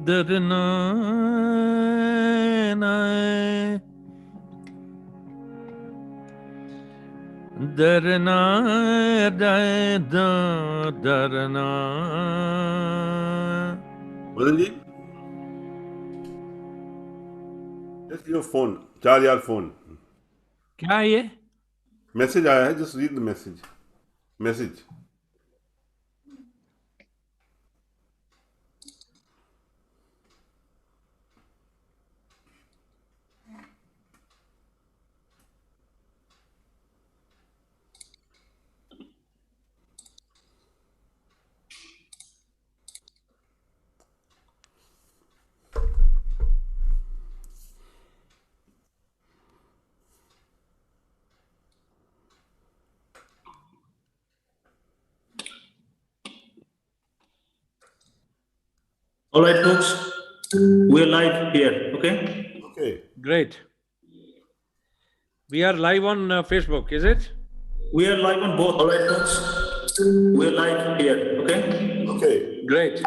Darna na darna darna. Madan ji, just your phone, Chaar Yaar phone. क्या है ये? Message आया है, just read the message. Message. All right, folks, we're live here, okay? Okay. Great. We are live on Facebook, is it? We are live on both. All right, folks, we're live here, okay? Okay. Great.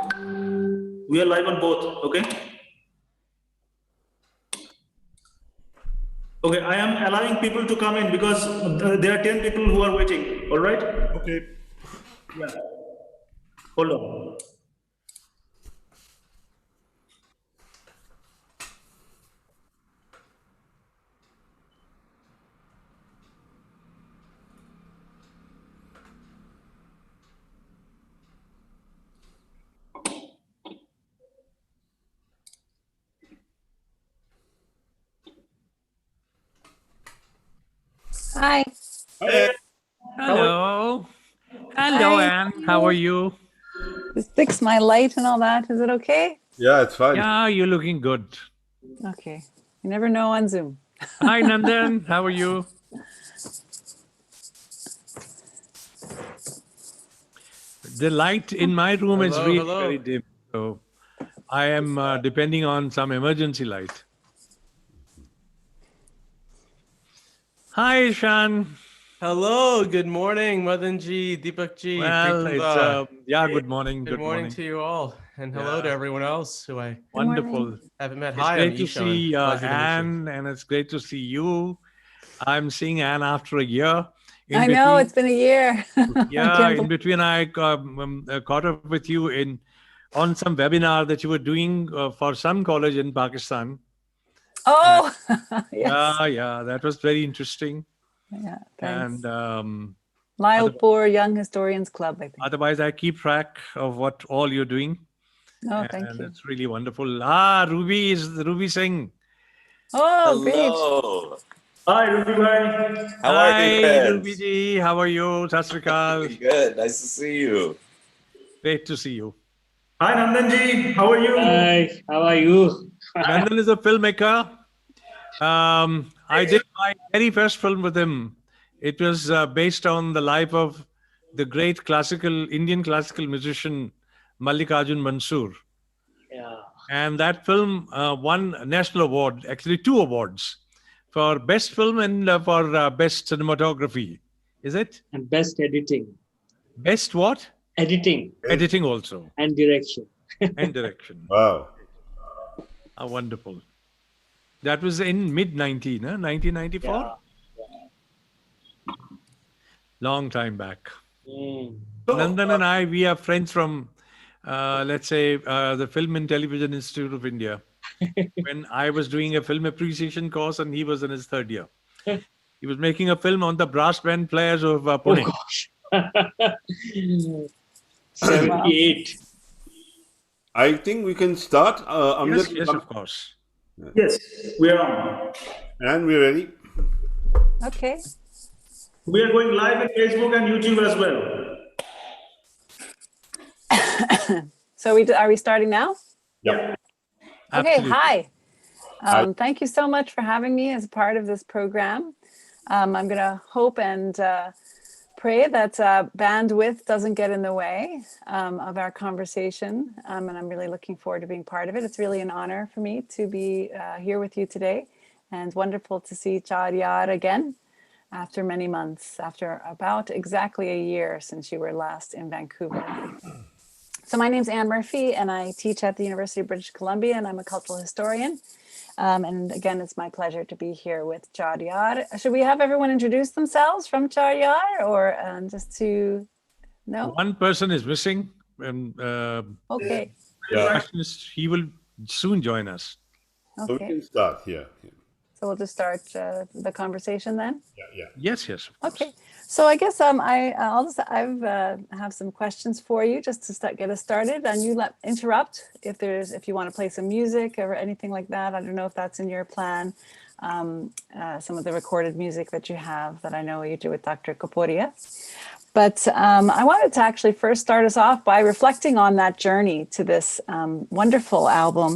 We are live on both, okay? Okay, I am allowing people to come in because there are 10 people who are waiting, all right? Okay. Yeah. Hold on. Hi. Hi. Hello. Hello, Hi. Anne. How are you? Just fix my light and all that. Is it okay? Yeah, it's fine. Yeah, you're looking good. Okay. You never know on Zoom. Hi, Nandan. How are you? The light in my room is really very dim. So I am depending on some emergency light. Hi, Shan. Hello, good morning, Madanji, Deepakji. Well, Preethamda. it's yeah. Good morning. Good morning to you all, and hello to everyone else who I Wonderful. haven't met. It's Hi, I'm great to Ishan. see Pleasure to meet you. Anne, and it's great to see you. I'm seeing Anne after a year. I know, it's been a year. Yeah, in between, I caught up with you on some webinar that you were doing for some college in Pakistan. Oh, yes. Yeah, that was very interesting. Yeah, thanks. And Lylepoor Young Historians Club, I think. otherwise, I keep track of what all you're doing. Oh, thank you. It's really wonderful. Ruby is Ruby Singh. Oh, great. Hello. Hi, Ruby bhai. How are you, Hi, friends? Ruby ji. How are you? Sat Sri Akal. Good. Nice to see you. Great to see you. Hi, Nandanji. How are you? Hi, how are you? Nandan is a filmmaker. I did my very first film with him. It was based on the life of the great Indian classical musician Mallikarjun Mansoor. Yeah. And that film won a national award, actually 2 awards, for best film and for best cinematography. Is it? And best editing. Best what? Editing. Editing also. And direction. And direction. Wow. Wonderful. That was in mid-1994? 1994? Yeah. Long time back. Mm. Nandan and I, we are friends from, let's say, the Film and Television Institute of India. When I was doing a film appreciation course and he was in his 3rd year. He was making a film on the brass band players of Pune. Oh, gosh. 78. I think we can start. Amjad, Yes, of course. Yes, we are on. And we're ready. Okay. We are going live on Facebook and YouTube as well. So are we starting now? Yeah. Okay, Absolutely. hi. Hi. Thank you so much for having me as part of this program. I'm going to hope and pray that bandwidth doesn't get in the way of our conversation. And I'm really looking forward to being part of it. It's really an honor for me to be here with you today. And wonderful to see Chaar Yaar again after many months, after about exactly a year since you were last in Vancouver. So my name's Anne Murphy, and I teach at the University of British Columbia, and I'm a cultural historian. And again, it's my pleasure to be here with Chaar Yaar. Should we have everyone introduce themselves from Chaar Yaar, or just to no? One person is missing, and Okay. he will soon join us. So we Okay. can start here. So we'll just start the conversation then. Yeah. Yes, of course. Okay. So I guess I have some questions for you just to get us started, and you interrupt if you want to play some music or anything like that. I don't know if that's in your plan. Some of the recorded music that you have that I know you do with Dr. Kaporia. But I wanted to actually first start us off by reflecting on that journey to this wonderful album,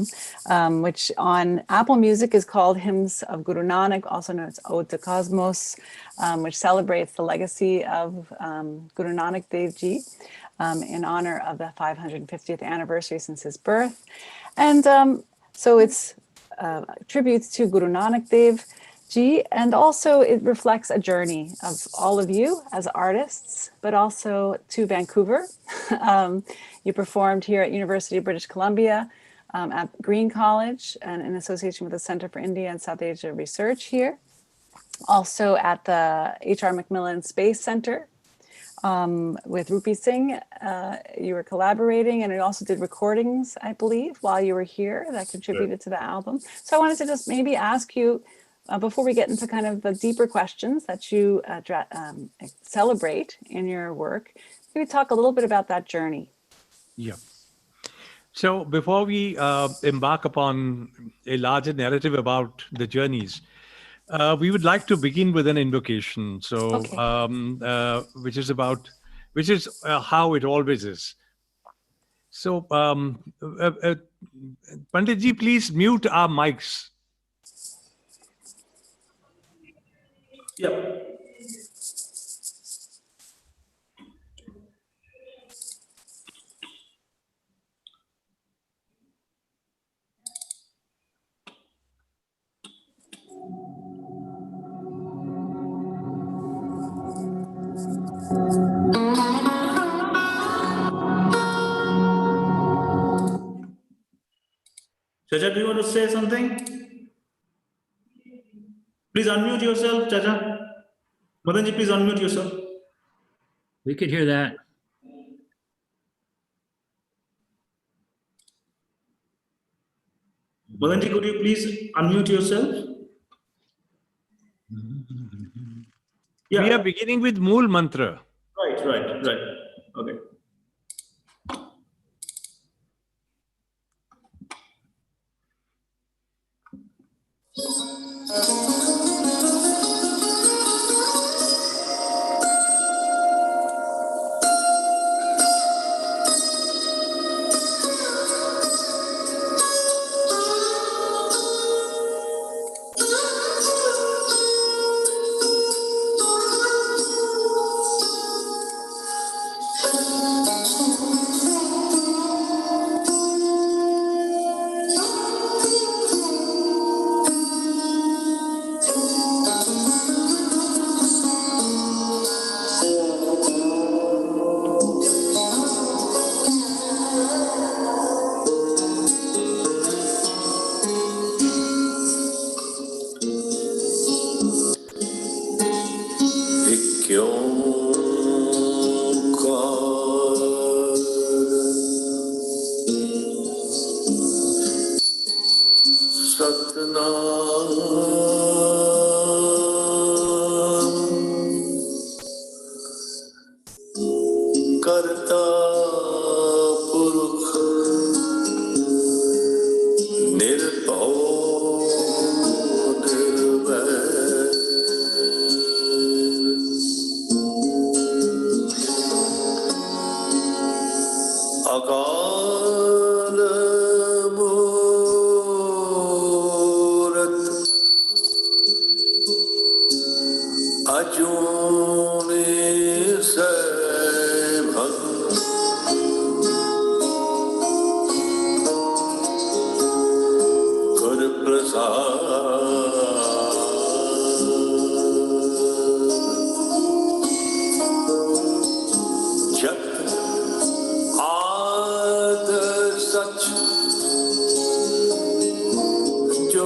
which on Apple Music is called Hymns of Guru Nanak, also known as Ode to Cosmos, which celebrates the legacy of Guru Nanak Dev Ji in honor of the 550th anniversary since his birth. And so it's tributes to Guru Nanak Dev Ji, and also it reflects a journey of all of you as artists, but also to Vancouver. You performed here at University of British Columbia at Green College and in association with the Center for India and South Asia Research here. Also at the H.R. Macmillan Space Center with Rupi Singh. You were collaborating, and you also did recordings, I believe, while you were here that contributed to the album. So I wanted to just maybe ask you, before we get into kind of the deeper questions that you celebrate in your work, maybe talk a little bit about that journey. Yeah. So before we embark upon a larger narrative about the journeys, we would like to begin with an invocation. So, Okay. which is how it always is. So, Panditji, please mute our mics. Yeah. Chacha, do you want to say something? Please unmute yourself, Chacha. Madanji, please unmute yourself. We could hear that. Madanji, could you please unmute yourself? Yeah. We are beginning with Mool Mantra. Right. Okay.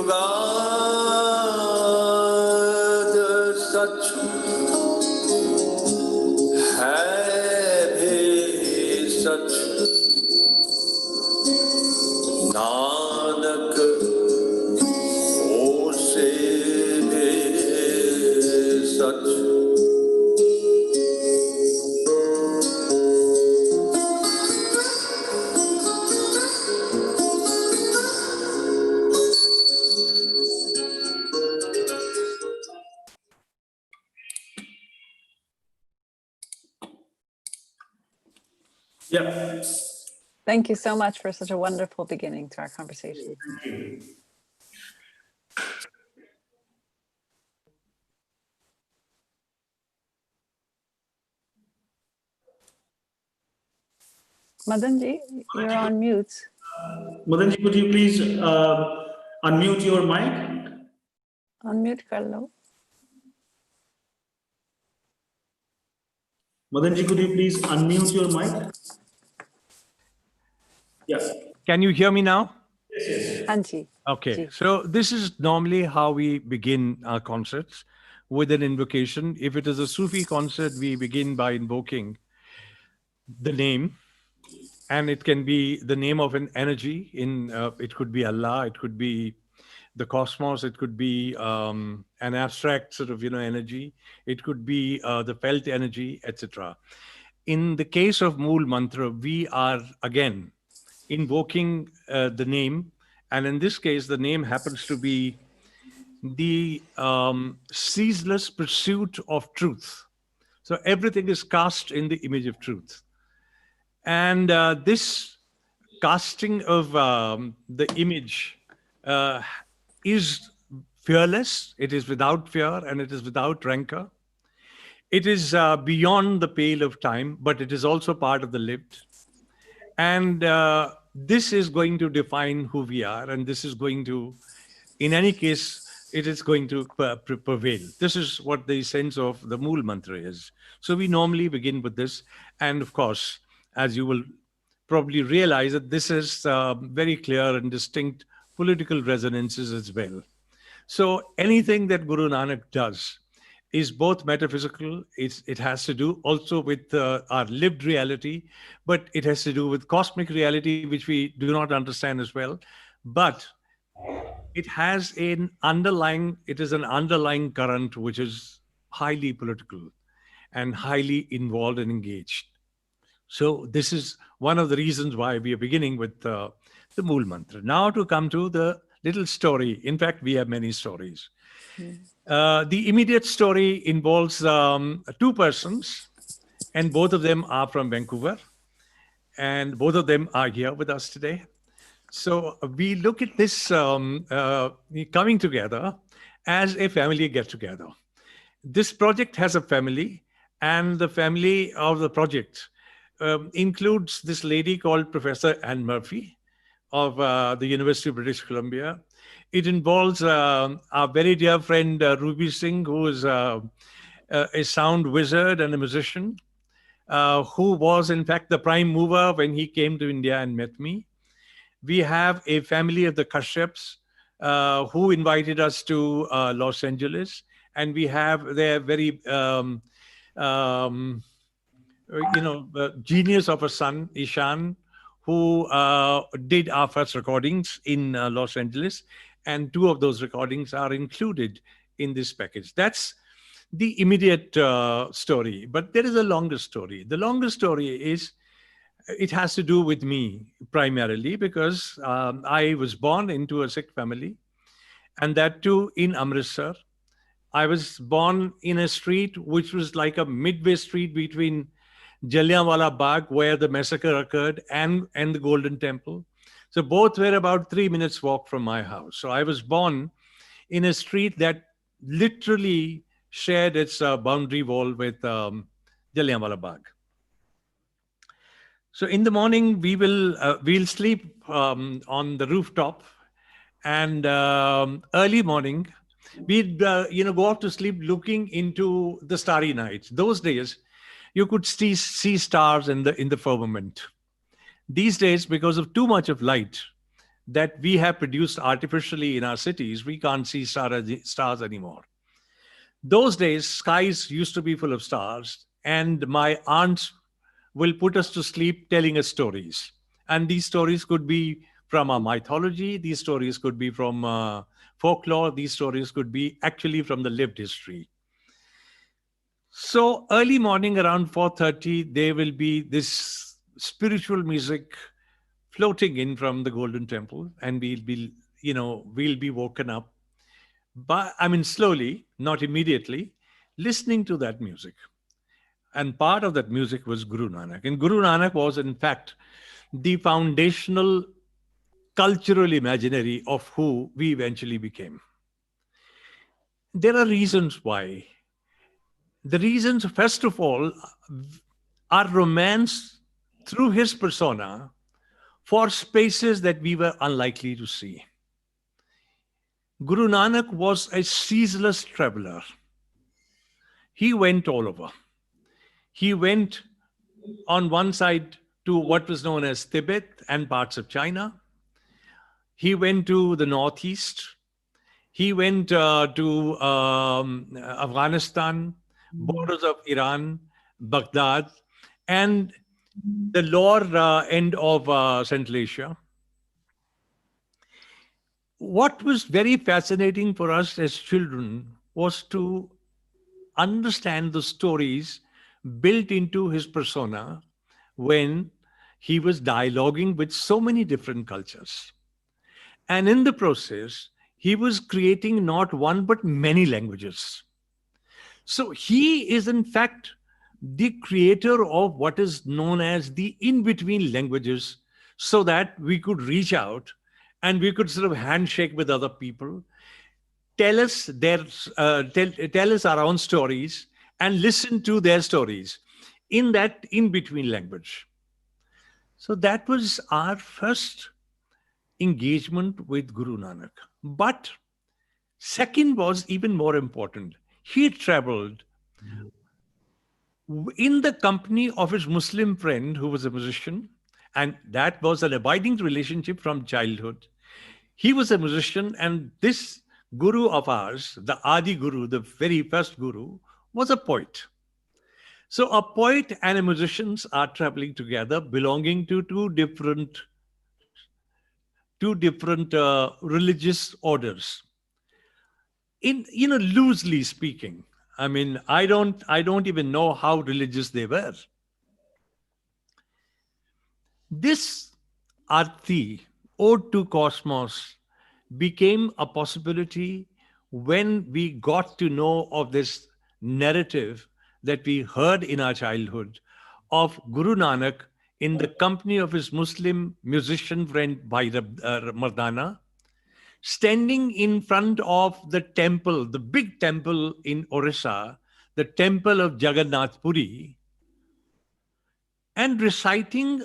जुगाद सच है भी सच नानक होसे भी सच Yeah. Thank you so much for such a wonderful beginning to our conversation. Madanji, you're on mute. Madanji, could you please unmute your mic? Unmute kar lo. Madanji, could you please unmute your mic? Yes. Can you hear me now? Hanji. Okay, Ji. so this is normally how we begin our concerts, with an invocation. If it is a Sufi concert, we begin by invoking the name, and it can be the name of an energy. It could be Allah, it could be the cosmos, it could be an abstract sort of energy, it could be the felt energy, etc. In the case of Mool Mantra, we are again invoking the name, and in this case, the name happens to be the ceaseless pursuit of truth. So everything is cast in the image of truth. And this casting of the image is fearless, it is without fear, and it is without rancor. It is beyond the pale of time, but it is also part of the lived. And this is going to define who we are, and this is going to, in any case, it is going to prevail. This is what the sense of the Mool Mantra is. So we normally begin with this. And of course, as you will probably realize, that this is very clear and distinct political resonances as well. So anything that Guru Nanak does is both metaphysical, it has to do also with our lived reality, but it has to do with cosmic reality, which we do not understand as well. But it has an underlying current which is highly political and highly involved and engaged. So this is one of the reasons why we are beginning with the Mool Mantra. Now to come to the little story. In fact, we have many stories. The immediate story involves two persons, and both of them are from Vancouver, and both of them are here with us today. So we look at this coming together as a family get-together. This project has a family, and the family of the project includes this lady called Professor Anne Murphy of the University of British Columbia. It involves our very dear friend Ruby Singh, who is a sound wizard and a musician, who was in fact the prime mover when he came to India and met me. We have a family of the Kashyaps who invited us to Los Angeles, and we have their very genius of a son, Ishan, who did our first recordings in Los Angeles, and two of those recordings are included in this package. That's the immediate story, but there is a longer story. The longer story is, it has to do with me primarily, because I was born into a Sikh family, and that too in Amritsar. I was born in a street which was like a midway street between Jallianwala Bagh, where the massacre occurred, and the Golden Temple. So both were about 3 minutes walk from my house. So I was born in a street that literally shared its boundary wall with Jallianwala Bagh. So in the morning, we'll sleep on the rooftop, and early morning, we'd go off to sleep looking into the starry night. Those days, you could see stars in the firmament. These days, because of too much of light, that we have produced artificially in our cities, we can't see stars anymore. Those days, skies used to be full of stars, and my aunts will put us to sleep telling us stories. And these stories could be from our mythology, these stories could be from folklore, these stories could be actually from the lived history. So early morning around 4:30, there will be this spiritual music floating in from the Golden Temple, and we'll be woken up. But I mean, slowly, not immediately, listening to that music. And part of that music was Guru Nanak. And Guru Nanak was, in fact, the foundational cultural imaginary of who we eventually became. There are reasons why. The reasons, first of all, are romance through his persona for spaces that we were unlikely to see. Guru Nanak was a ceaseless traveler. He went all over. He went on one side to what was known as Tibet and parts of China. He went to the Northeast. He went to Afghanistan, borders of Iran, Baghdad, and the lower end of Central Asia. What was very fascinating for us as children was to understand the stories built into his persona when he was dialoguing with so many different cultures. And in the process, he was creating not one but many languages. So he is in fact the creator of what is known as the in-between languages, so that we could reach out and we could sort of handshake with other people, tell us tell us our own stories and listen to their stories in that in-between language. So that was our first engagement with Guru Nanak. But second was even more important. He traveled in the company of his Muslim friend who was a musician, and that was an abiding relationship from childhood. He was a musician, and this guru of ours, the Adi Guru, the very first guru, was a poet. So a poet and a musician are traveling together, belonging to two different religious orders. In loosely speaking, I mean, I don't even know how religious they were. This Arti, Ode to Cosmos, became a possibility when we got to know of this narrative that we heard in our childhood of Guru Nanak in the company of his Muslim musician friend Bhai Mardana, standing in front of the temple, the big temple in Orissa, the temple of Jagannath Puri, and reciting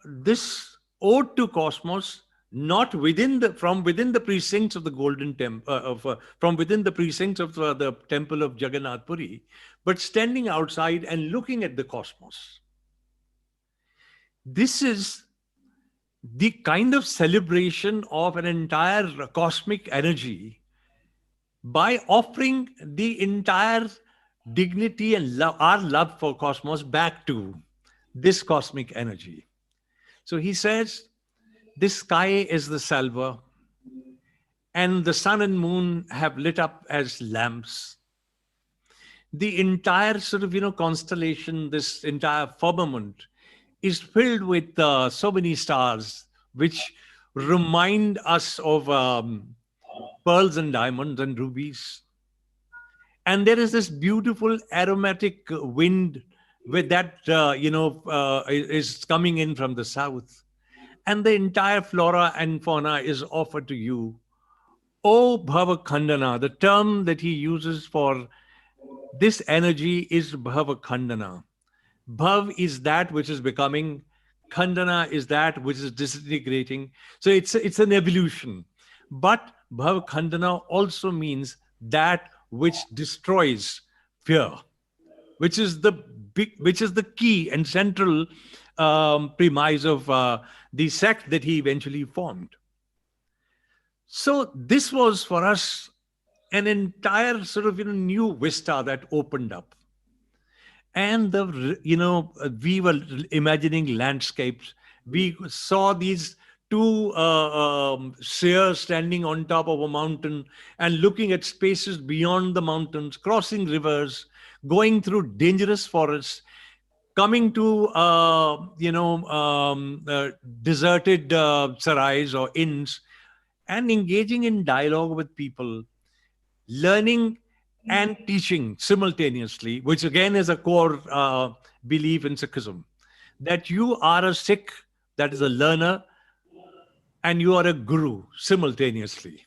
this ode to cosmos, not from within the precincts of the Golden Temple, from within the precincts of the temple of Jagannath Puri, but standing outside and looking at the cosmos. This is the kind of celebration of an entire cosmic energy by offering the entire dignity and our love for cosmos back to this cosmic energy. So he says, this sky is the salver, and the sun and moon have lit up as lamps. The entire sort of, constellation, this entire firmament is filled with so many stars, which remind us of pearls and diamonds and rubies. And there is this beautiful aromatic wind with that, is coming in from the south. And the entire flora and fauna is offered to you. Oh, Bhava Khandana, the term that he uses for this energy is Bhava Khandana. Bhav is that which is becoming, Khandana is that which is disintegrating. So it's an evolution. But Bhav Khandana also means that which destroys fear, which is the key and central premise of the sect that he eventually formed. So this was for us an entire sort of new vista that opened up. And we were imagining landscapes. We saw these two seers standing on top of a mountain and looking at spaces beyond the mountains, crossing rivers, going through dangerous forests, coming to deserted sarais or inns, and engaging in dialogue with people, learning and teaching simultaneously, which again is a core belief in Sikhism, that you are a Sikh that is a learner and you are a guru simultaneously.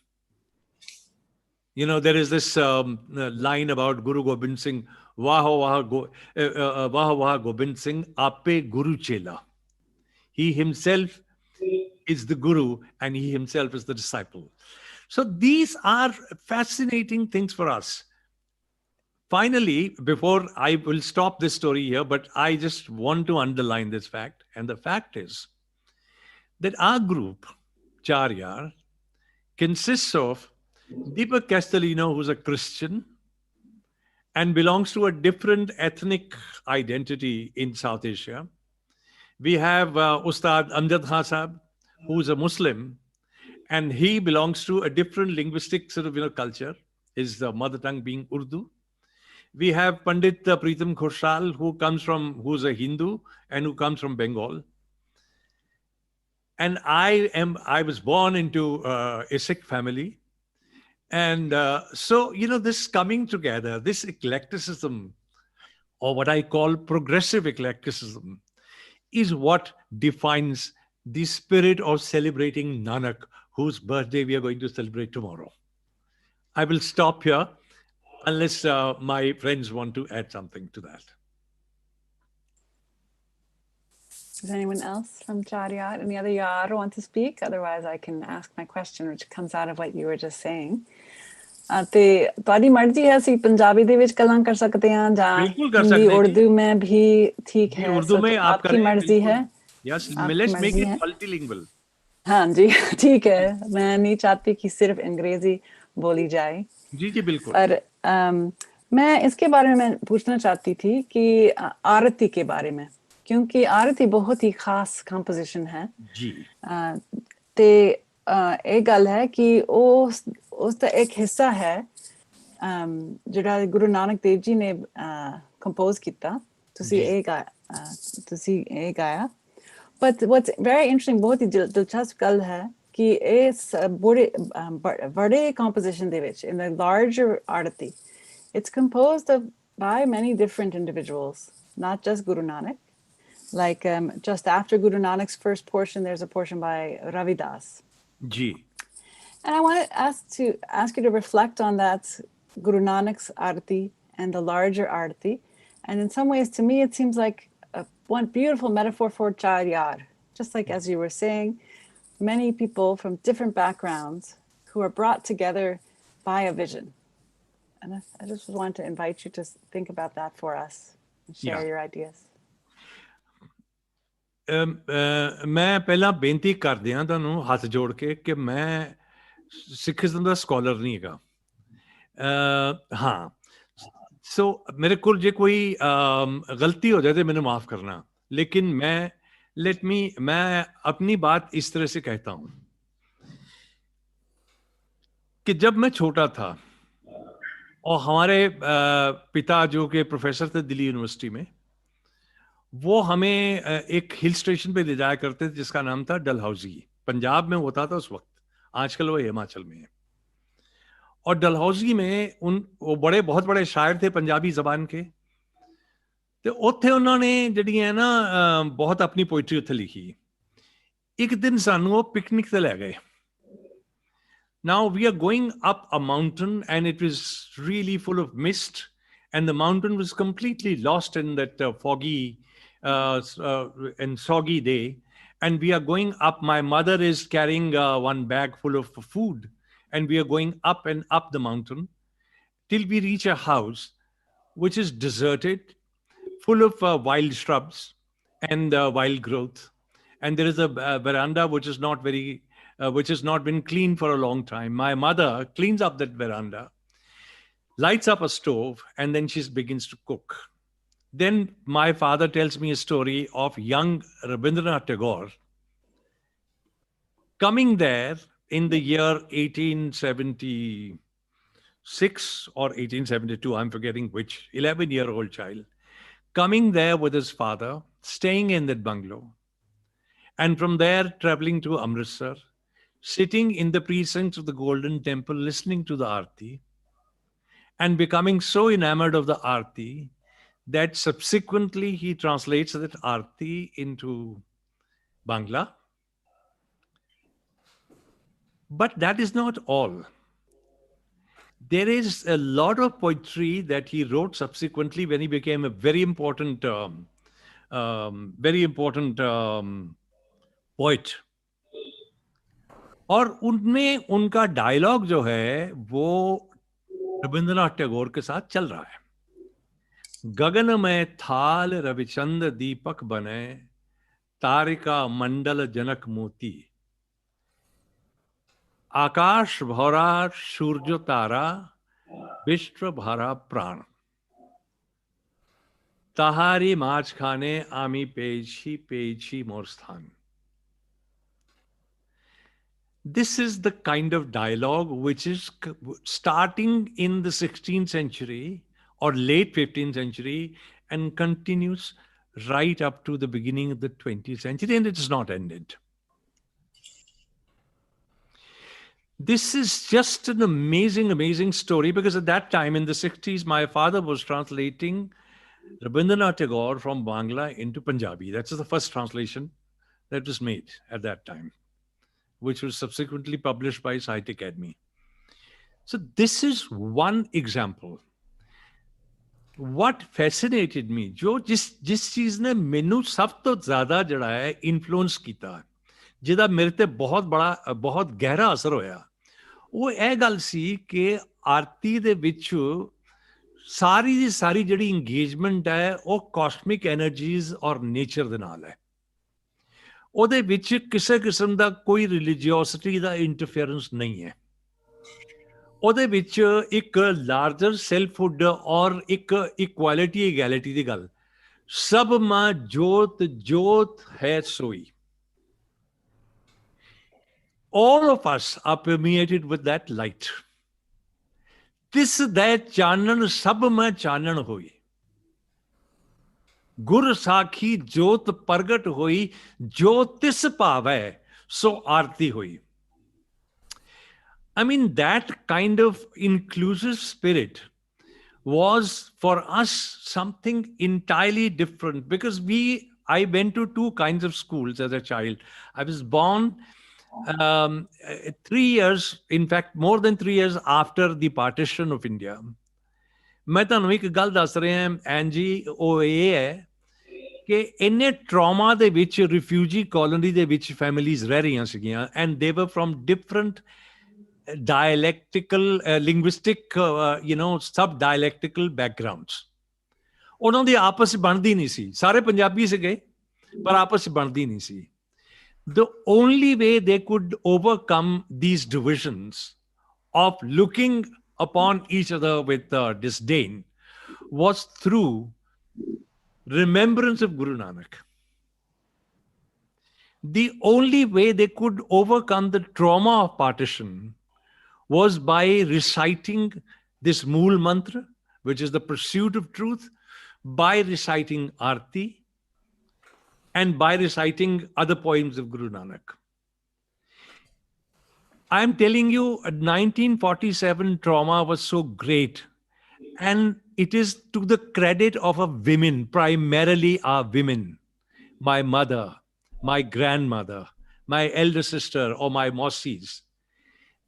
There is this line about Guru Gobind Singh, Wah Wah Gobind Singh, Ape Guru Chela. He himself is the guru and he himself is the disciple. So these are fascinating things for us. Finally, before I will stop this story here, but I just want to underline this fact. And the fact is that our group, Chaar Yaar, consists of Deepak Castellino, who's a Christian and belongs to a different ethnic identity in South Asia. We have Ustad Amjad Khan Sahab, who's a Muslim, and he belongs to a different linguistic sort of culture, his mother tongue being Urdu. We have Pandit Pritam Khoshal, who's a Hindu and who comes from Bengal. And I was born into a Sikh family. And so, this coming together, this eclecticism, or what I call progressive eclecticism, is what defines the spirit of celebrating Nanak, whose birthday we are going to celebrate tomorrow. I will stop here unless my friends want to add something to that. Does anyone else from Chaar Yaar, any other Yaar want to speak? Otherwise, I can ask my question, which comes out of what you were just saying. ਤੇ ਤੁਹਾਡੀ ਮਰਜ਼ੀ ਹੈ ਅਸੀਂ ਪੰਜਾਬੀ ਦੇ ਵਿੱਚ ਗੱਲਾਂ ਕਰ ਸਕਦੇ ਹਾਂ ਜਾਂ ਹਿੰਦੀ ਉਰਦੂ में भी ठीक है उर्दू में आप आपकी मर्जी है Yes, let's make it multilingual. हाँ जी ठीक है मैं नहीं चाहती कि सिर्फ अंग्रेजी बोली जाए जी जी बिल्कुल पर मैं इसके बारे में पूछना चाहती थी कि आरती के बारे में क्योंकि आरती बहुत ही खास कंपोजिशन है जी ते एक गल है कि उसका एक हिस्सा है ਜਿਹੜਾ ਗੁਰੂ ਨਾਨਕ ਦੇਵ ਜੀ ਨੇ ਕੰਪੋਜ਼ ਕੀਤਾ ਤੁਸੀਂ ਇਹ ਗਾਇਆ but what's very interesting ਬਹੁਤ ਹੀ ਦਿਲਚਸਪ ਗੱਲ ਹੈ ਕਿ ਇਸ ਬੜੇ composition ਦੇ ਵਿੱਚ in the larger arati it's composed by many different individuals not just Guru Nanak like just after Guru Nanak's first portion there's a portion by Ravidas Ji. And I want to ask you to reflect on that Guru Nanak's arati and the larger arati. And in some ways, to me, it seems like one beautiful metaphor for Chaar Yaar. Just like as you were saying, many people from different backgrounds who are brought together by a vision. And I just want to invite you to think about that for us and share your ideas. ਮੈਂ ਪਹਿਲਾਂ ਬੇਨਤੀ ਕਰਦਿਆਂ ਤੁਹਾਨੂੰ ਹੱਥ ਜੋੜ ਕੇ ਕਿ ਮੈਂ Sikhism ਦਾ scholar ਨਹੀਂ ਹੈਗਾ ਹਾਂ ਸੋ ਮੇਰੇ ਕੋਲ ਜੇ ਕੋਈ ਗਲਤੀ ਹੋ ਜਾਏ तो मैंने माफ करना लेकिन मैं अपनी बात इस तरह से कहता हूं कि जब मैं छोटा था और हमारे पिता जो के प्रोफेसर थे दिल्ली यूनिवर्सिटी में वो हमें एक हिल स्टेशन पे ले जाया करते थे जिसका नाम था डलहौजी पंजाब में होता था उस वक्त आजकल वो हिमाचल में है और डलहौजी में वो बहुत बड़े शायर थे पंजाबी जबान के तो उत्थे उन्होंने जिहड़ी है ना बहुत अपनी पोइट्री उत्थे लिखी एक दिन सानू वो पिकनिक ते लै गए now we are going up a mountain and it was really full of mist and the mountain was completely lost in that foggy and soggy day and we are going up my mother is carrying one bag full of food and we are going up and up the mountain till we reach a house which is deserted full of wild shrubs and wild growth and there is a veranda which is not very which has not been cleaned for a long time. My mother cleans up that veranda, lights up a stove, and then she begins to cook. Then my father tells me a story of young Rabindranath Tagore coming there in the year 1876 or 1872, I'm forgetting which, 11-year-old child, coming there with his father, staying in that bungalow, and from there traveling to Amritsar, sitting in the precincts of the Golden Temple, listening to the Aarti, and becoming so enamored of the Aarti that subsequently he translates that Aarti into Bangla. But that is not all. There is a lot of poetry that he wrote subsequently when he became a very important poet. और उनमें उनका dialogue जो है वो रविंद्रनाथ टैगोर के साथ चल रहा है. गगन में थाल रविचंद दीपक बने, तारिका मंडल जनक मोती, आकाश भौरा सूर्य तारा, विश्व भरा प्राण, ताहारी माछ खाने आमी पेछी पेछी मोर स्थान. This is the kind of dialogue which is starting in the 16th century or late 15th century and continues right up to the beginning of the 20th century, and it is not ended. This is just an amazing, amazing story, because at that time in the 60s, my father was translating Rabindranath Tagore from Bangla into Punjabi. That's the first translation that was made at that time, which was subsequently published by Sahitya Academy. So this is one example. What fascinated me, जो जिस चीज ने मैनू सब तो ज्यादा जड़ा है इन्फ्लुएंस किया, जिहदा मेरे ते बहुत गहरा असर होया, वो ਇਹ ਗੱਲ ਸੀ ਕਿ ਆਰਤੀ ਦੇ ਵਿੱਚ ਸਾਰੀ ਦੀ ਸਾਰੀ ਜਿਹੜੀ ਇੰਗੇਜਮੈਂਟ ਹੈ ਉਹ ਕਾਸਮਿਕ ਐਨਰਜੀਜ਼ ਔਰ ਨੇਚਰ ਦੇ ਨਾਲ ਹੈ. ਉਹਦੇ ਵਿੱਚ ਕਿਸੇ ਕਿਸਮ ਦਾ ਕੋਈ ਰਿਲੀਜੀਓਸਿਟੀ ਦਾ ਇੰਟਰਫੇਰੈਂਸ ਨਹੀਂ ਹੈ. ਉਹਦੇ ਵਿੱਚ ਇੱਕ ਲਾਰਜਰ ਸੈਲਫਹੁੱਡ ਔਰ ਇੱਕ ਇਕੁਐਲਿਟੀ ਇਗੈਲਿਟੀ ਦੀ ਗੱਲ, ਸਭ ਮਾਂ ਜੋਤ ਜੋਤ ਹੈ ਸੋਈ. All of us are permeated with that light. ਤਿਸ ਦਾ ਚਾਨਣ ਸਭ ਮਾਂ ਚਾਨਣ ਹੋਈ, ਗੁਰ ਸਾਖੀ ਜੋਤ ਪ੍ਰਗਟ ਹੋਈ, ਜੋ ਤਿਸ ਭਾਵੈ ਸੋ ਆਰਤੀ ਹੋਈ. I mean, that kind of inclusive spirit was for us something entirely different, because I went to two kinds of schools as a child. I was born 3 years, in fact, more than 3 years after the partition of India. मैं ਤੁਹਾਨੂੰ ਇੱਕ ਗੱਲ ਦੱਸ ਰਿਹਾ ਐਨ ਜੀ, ਉਹ ਇਹ ਹੈ ਕਿ ਇੰਨੇ ਟਰਾਮਾ ਦੇ ਵਿੱਚ ਰਿਫਿਊਜੀ ਕਾਲੋਨੀ ਦੇ ਵਿੱਚ ਫੈਮਿਲੀਜ਼ ਰਹਿ ਰਹੀਆਂ ਸੀਗੀਆਂ, and they were from different dialectical, linguistic, sub-dialectical backgrounds. ਉਹਨਾਂ ਦੀ ਆਪਸ ਬਣਦੀ ਨਹੀਂ ਸੀ. ਸਾਰੇ ਪੰਜਾਬੀ ਸੀਗੇ ਪਰ ਆਪਸ ਬਣਦੀ ਨਹੀਂ ਸੀ. The only way they could overcome these divisions of looking upon each other with disdain was through remembrance of Guru Nanak. The only way they could overcome the trauma of partition was by reciting this Mool Mantra, which is the pursuit of truth, by reciting Aarti, and by reciting other poems of Guru Nanak. I am telling you, 1947 trauma was so great, and it is to the credit of our women, primarily our women, my mother, my grandmother, my elder sister, or my Mausis.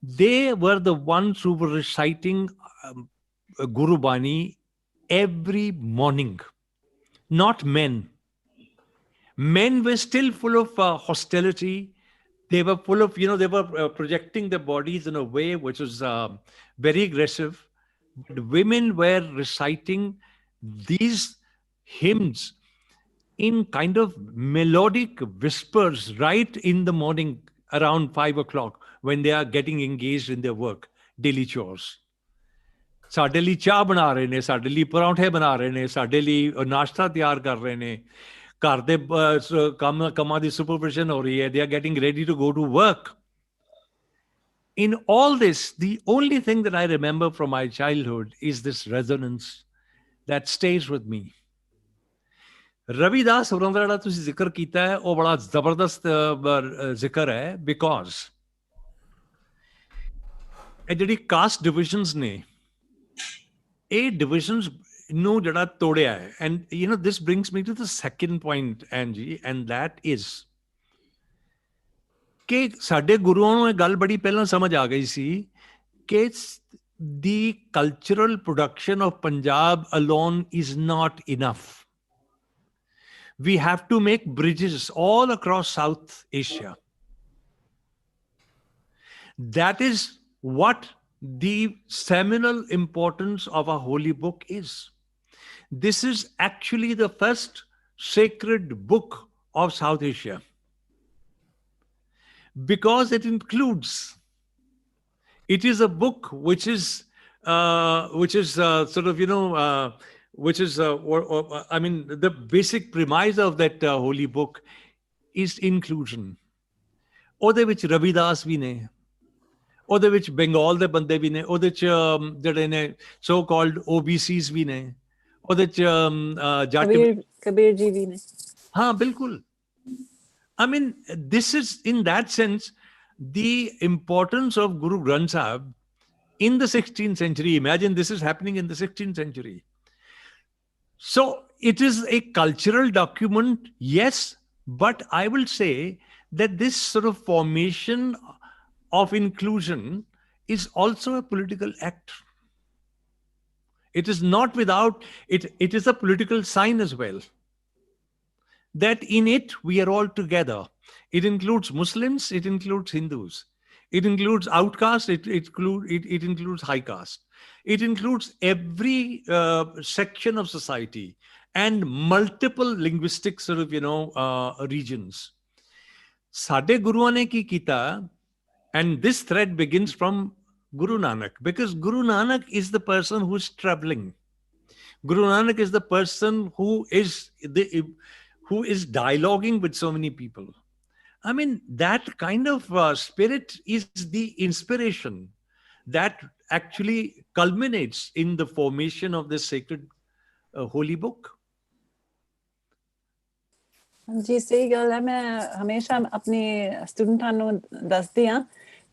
They were the ones who were reciting Guru Bani every morning, not men. Men were still full of hostility. They were full of, they were projecting their bodies in a way which was very aggressive. But women were reciting these hymns in kind of melodic whispers right in the morning around 5 o'clock when they are getting engaged in their work, daily chores. ਸਾਡੇ ਲਈ ਚਾਹ ਬਣਾ ਰਹੇ ਨੇ, ਸਾਡੇ ਲਈ ਪਰੌਂਠੇ ਬਣਾ ਰਹੇ ਨੇ, ਸਾਡੇ ਲਈ ਨਾਸ਼ਤਾ ਤਿਆਰ ਕਰ ਰਹੇ ਨੇ, ਘਰ ਦੇ ਕੰਮਾਂ ਦੀ ਸੁਪਰਵਿਜ਼ਨ ਹੋ ਰਹੀ ਹੈ, they are getting ready to go to work. In all this, the only thing that I remember from my childhood is this resonance that stays with me. Ravidas ਹੋਰਾਂ ਦਾ ਜਿਹੜਾ ਤੁਸੀਂ ਜ਼ਿਕਰ ਕੀਤਾ ਹੈ ਉਹ ਬੜਾ ਜ਼ਬਰਦਸਤ ਜ਼ਿਕਰ ਹੈ, ਬਿਕੋਜ਼ ਇਹ ਜਿਹੜੀ ਕਾਸਟ ਡਿਵੀਜ਼ਨਸ ਨੇ, ਇਹ ਡਿਵੀਜ਼ਨਸ ਨੂੰ ਜਿਹੜਾ ਤੋੜਿਆ ਹੈ. And this brings me to the second point, Angie, and that is ਕਿ ਸਾਡੇ ਗੁਰੂਆਂ ਨੂੰ ਇਹ ਗੱਲ ਬੜੀ ਪਹਿਲਾਂ ਸਮਝ ਆ ਗਈ ਸੀ ਕਿ the cultural production of Punjab alone is not enough. We have to make bridges all across South Asia. That is what the seminal importance of a holy book is. This is actually the first sacred book of South Asia, because it includes, it is a book which is sort of, which is, I mean, the basic premise of that holy book is inclusion. ਉਹਦੇ ਵਿੱਚ ਰਵਿਦਾਸ ਵੀ ਨੇ, ਉਹਦੇ ਵਿੱਚ ਬੰਗਾਲ ਦੇ ਬੰਦੇ ਵੀ ਨੇ, ਉਹਦੇ ਚ ਜਿਹੜੇ ਨੇ ਸੋ ਕਾਲਡ OBCs ਵੀ ਨੇ, ਉਹਦੇ ਚ ਜੱਟ ਕਬੀਰ ਜੀ ਵੀ ਨੇ. ਹਾਂ ਬਿਲਕੁਲ. I mean, this is, in that sense, the importance of Guru Granth Sahib in the 16th century. Imagine this is happening in the 16th century. So it is a cultural document, yes, but I will say that this sort of formation of inclusion is also a political act. It is not without, it is a political sign as well, that in it we are all together. It includes Muslims, it includes Hindus, it includes outcasts, it includes high caste. It includes every section of society and multiple linguistic sort of, regions. Sade Guruan ne ki kita, and this thread begins from Guru Nanak, because Guru Nanak is the person who is traveling. Guru Nanak is the person who is dialoguing with so many people. I mean, that kind of spirit is the inspiration that actually culminates in the formation of this sacred holy book. ਜੀ ਸਹੀ ਗੱਲ ਹੈ. ਮੈਂ ਹਮੇਸ਼ਾ ਆਪਣੇ ਸਟੂਡੈਂਟਾਂ ਨੂੰ ਦੱਸਦੀ ਹਾਂ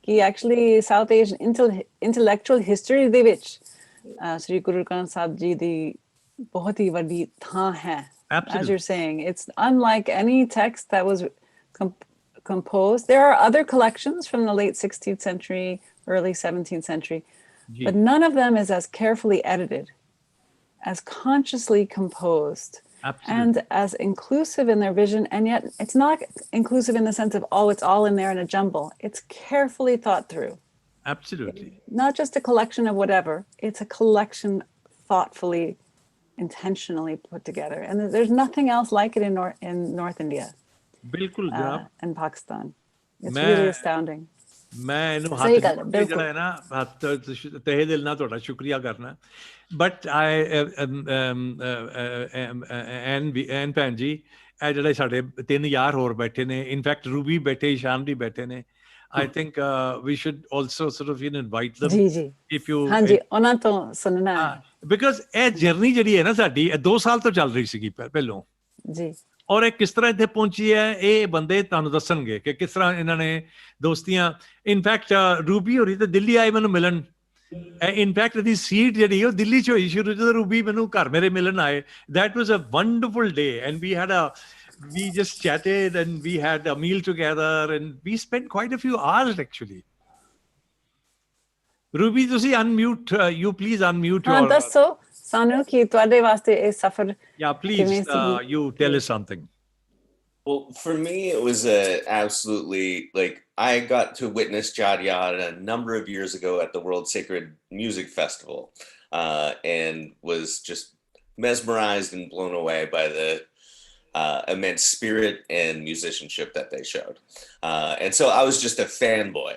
ਕਿ actually south Asian intellectual history ਦੇ ਵਿੱਚ ਸ੍ਰੀ ਗੁਰੂ ਗ੍ਰੰਥ ਸਾਹਿਬ ਜੀ ਦੀ ਬਹੁਤ ਹੀ ਵੱਡੀ ਥਾਂ ਹੈ. Absolutely. As you're saying, it's unlike any text that was composed. There are other collections from the late 16th century, early 17th century, but none of them is as carefully edited, as consciously composed, Absolutely. and as inclusive in their vision. And yet it's not inclusive in the sense of, oh, it's all in there in a jumble. It's carefully thought through. Absolutely. Not just a collection of whatever, it's a collection thoughtfully, intentionally put together. And there's nothing else like it in North India. ਬਿਲਕੁਲ ਜਨਾਬ. And Pakistan. It's really astounding. ਮੈਂ ਇਹਨੂੰ ਸਹੀ ਗੱਲ ਹੈ, ਹੱਥ ਬਿਲਕੁਲ। ਜਿਹੜਾ ਹੈ ਨਾ, ਹੱਥ ਤਹਿ ਦਿਲ ਨਾਲ ਤੁਹਾਡਾ ਸ਼ੁਕਰੀਆ ਕਰਨਾ. ਬਟ ਐਨ ਭੈਣ ਜੀ, ਇਹ ਜਿਹੜੇ ਸਾਡੇ 3 ਯਾਰ ਹੋਰ ਬੈਠੇ ਨੇ, ਇਨਫੈਕਟ ਰੂਬੀ ਬੈਠੇ, ਇਸ਼ਾਨ ਵੀ ਬੈਠੇ ਨੇ. I think we should also sort of invite them. ਜੀ ਜੀ, if you ਹਾਂਜੀ, ਉਹਨਾਂ ਤੋਂ ਸੁਣਨਾ ਹੈ. ਬਿਕਾਜ਼ ਇਹ ਜਰਨੀ ਜਿਹੜੀ ਹੈ ਨਾ ਸਾਡੀ, 2 ਸਾਲ ਤੋਂ ਚੱਲ ਰਹੀ ਸੀਗੀ ਪਹਿਲੋਂ ਜੀ. ਔਰ ਇਹ ਕਿਸ ਤਰ੍ਹਾਂ ਇੱਥੇ ਪਹੁੰਚੀ ਹੈ, ਇਹ ਬੰਦੇ ਤੁਹਾਨੂੰ ਦੱਸਣਗੇ ਕਿ ਕਿਸ ਤਰ੍ਹਾਂ ਇਹਨਾਂ ਨੇ ਦੋਸਤੀਆਂ. ਇਨਫੈਕਟ ਰੂਬੀ ਹੋਰੀ ਤੇ ਦਿੱਲੀ ਆਏ ਮੈਨੂੰ ਮਿਲਣ. ਇਨਫੈਕਟ ਇਹਦੀ ਸੀਟ ਜਿਹੜੀ ਉਹ ਦਿੱਲੀ 'ਚ ਹੋਈ ਸ਼ੁਰੂ 'ਚ, ਤਾਂ ਰੂਬੀ ਮੈਨੂੰ ਘਰ ਮੇਰੇ ਮਿਲਣ ਆਏ. That was a wonderful day, and we just chatted and we had a meal together and we spent quite a few hours actually. Ruby, ਤੁਸੀਂ unmute, you please unmute your... ਦੱਸੋ ਸਾਨੂੰ ਕਿ ਤੁਹਾਡੇ ਵਾਸਤੇ ਇਹ ਸਫ਼ਰ... Yeah, please, you tell us something. Well, for me, it was absolutely, like, I got to witness Chaar Yaar a number of years ago at the World Sacred Music Festival, and was just mesmerized and blown away by immense spirit and musicianship that they showed. And so I was just a fanboy.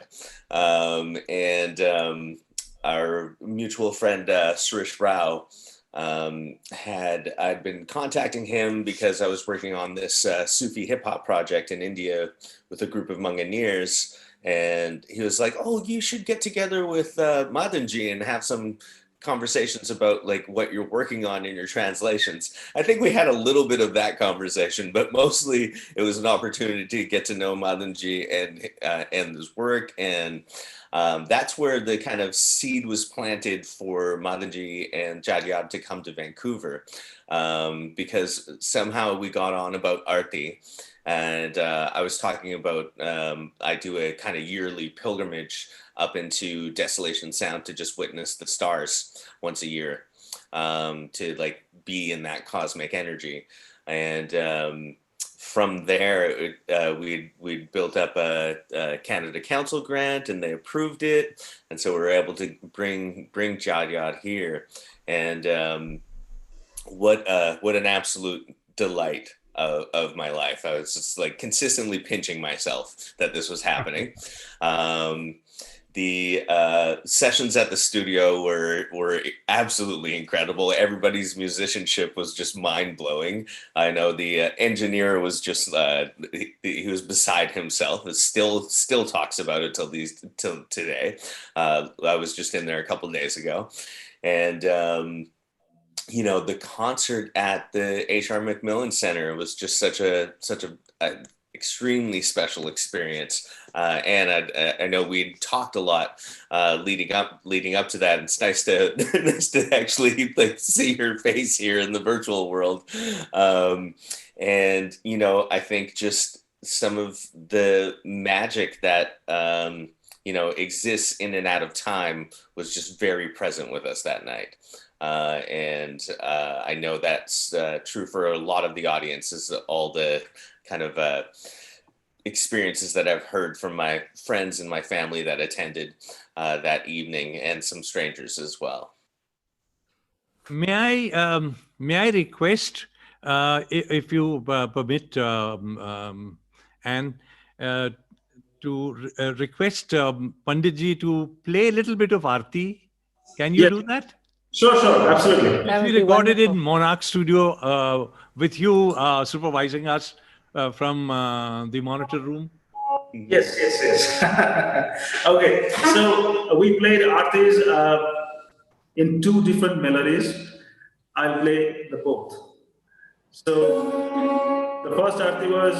Our mutual friend, Suresh Rao, I'd been contacting him because I was working on this Sufi hip hop project in India with a group of Manganeers. And he was like, "Oh, you should get together with Madanji and have some conversations about like what you're working on in your translations." I think we had a little bit of that conversation, but mostly it was an opportunity to get to know Madanji and his work. And that's where the kind of seed was planted for Madanji and Chaar Yaar to come to Vancouver, because somehow we got on about Arti. And I was talking about, I do a kind of yearly pilgrimage up into Desolation Sound to just witness the stars once a year, to like be in that cosmic energy. And from there, we'd built up a Canada Council grant, and they approved it. And so we were able to bring Chaar Yaar here. And what an absolute delight of my life. I was just like consistently pinching myself that this was happening. The sessions at the studio were absolutely incredible. Everybody's musicianship was just mind blowing. I know the engineer was just he was beside himself. It still talks about it till today. I was just in there a couple of days ago, and you know, the concert at the H.R. Macmillan Center was just such a extremely special experience. And I know we talked a lot leading up to that. It's nice to nice to actually like see your face here in the virtual world. And you know, I think just some of the magic that you know exists in and out of time was just very present with us that night. And I know that's true for a lot of the audiences, all the kind of experiences that I've heard from my friends and my family that attended that evening, and some strangers as well. May I request, if you permit, Anne, to request Panditji to play a little bit of Aarti? Can you do that? Sure, absolutely. That would We be recorded wonderful. in Monarch Studio with you supervising us from the monitor room. Yes. Okay, so we played artists in two different melodies. I'll play the both. So the first arti was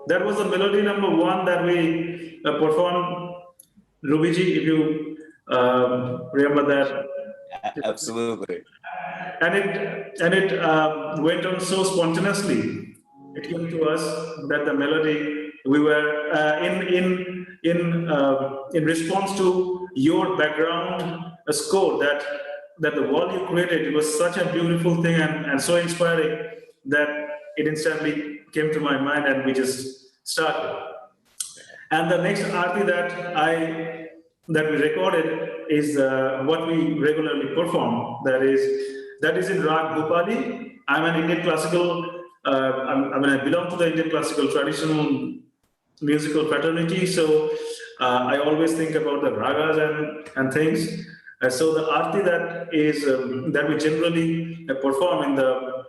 that was the melody number one that we performed. Rubiji, if you remember that. Absolutely. And it went on so spontaneously. It came to us that the melody we were in response to your background score that the wall you created. It was such a beautiful thing and so inspiring that it instantly came to my mind, and we just started. And the next arti that we recorded is what we regularly perform. That is in Rag Bhupali. I'm an Indian classical. I belong to the Indian classical traditional musical fraternity. So I always think about the ragas and things. So the arti that we generally perform in the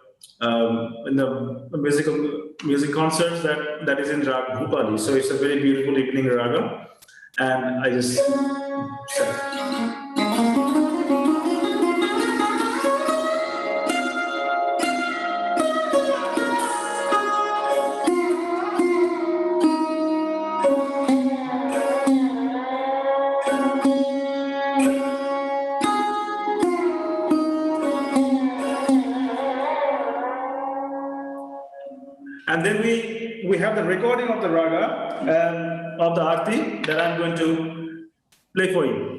music concerts that is in Rag Bhupali. So it's a very beautiful evening raga, and I just And then we have the recording of the raga and of the arti that I'm going to play for you.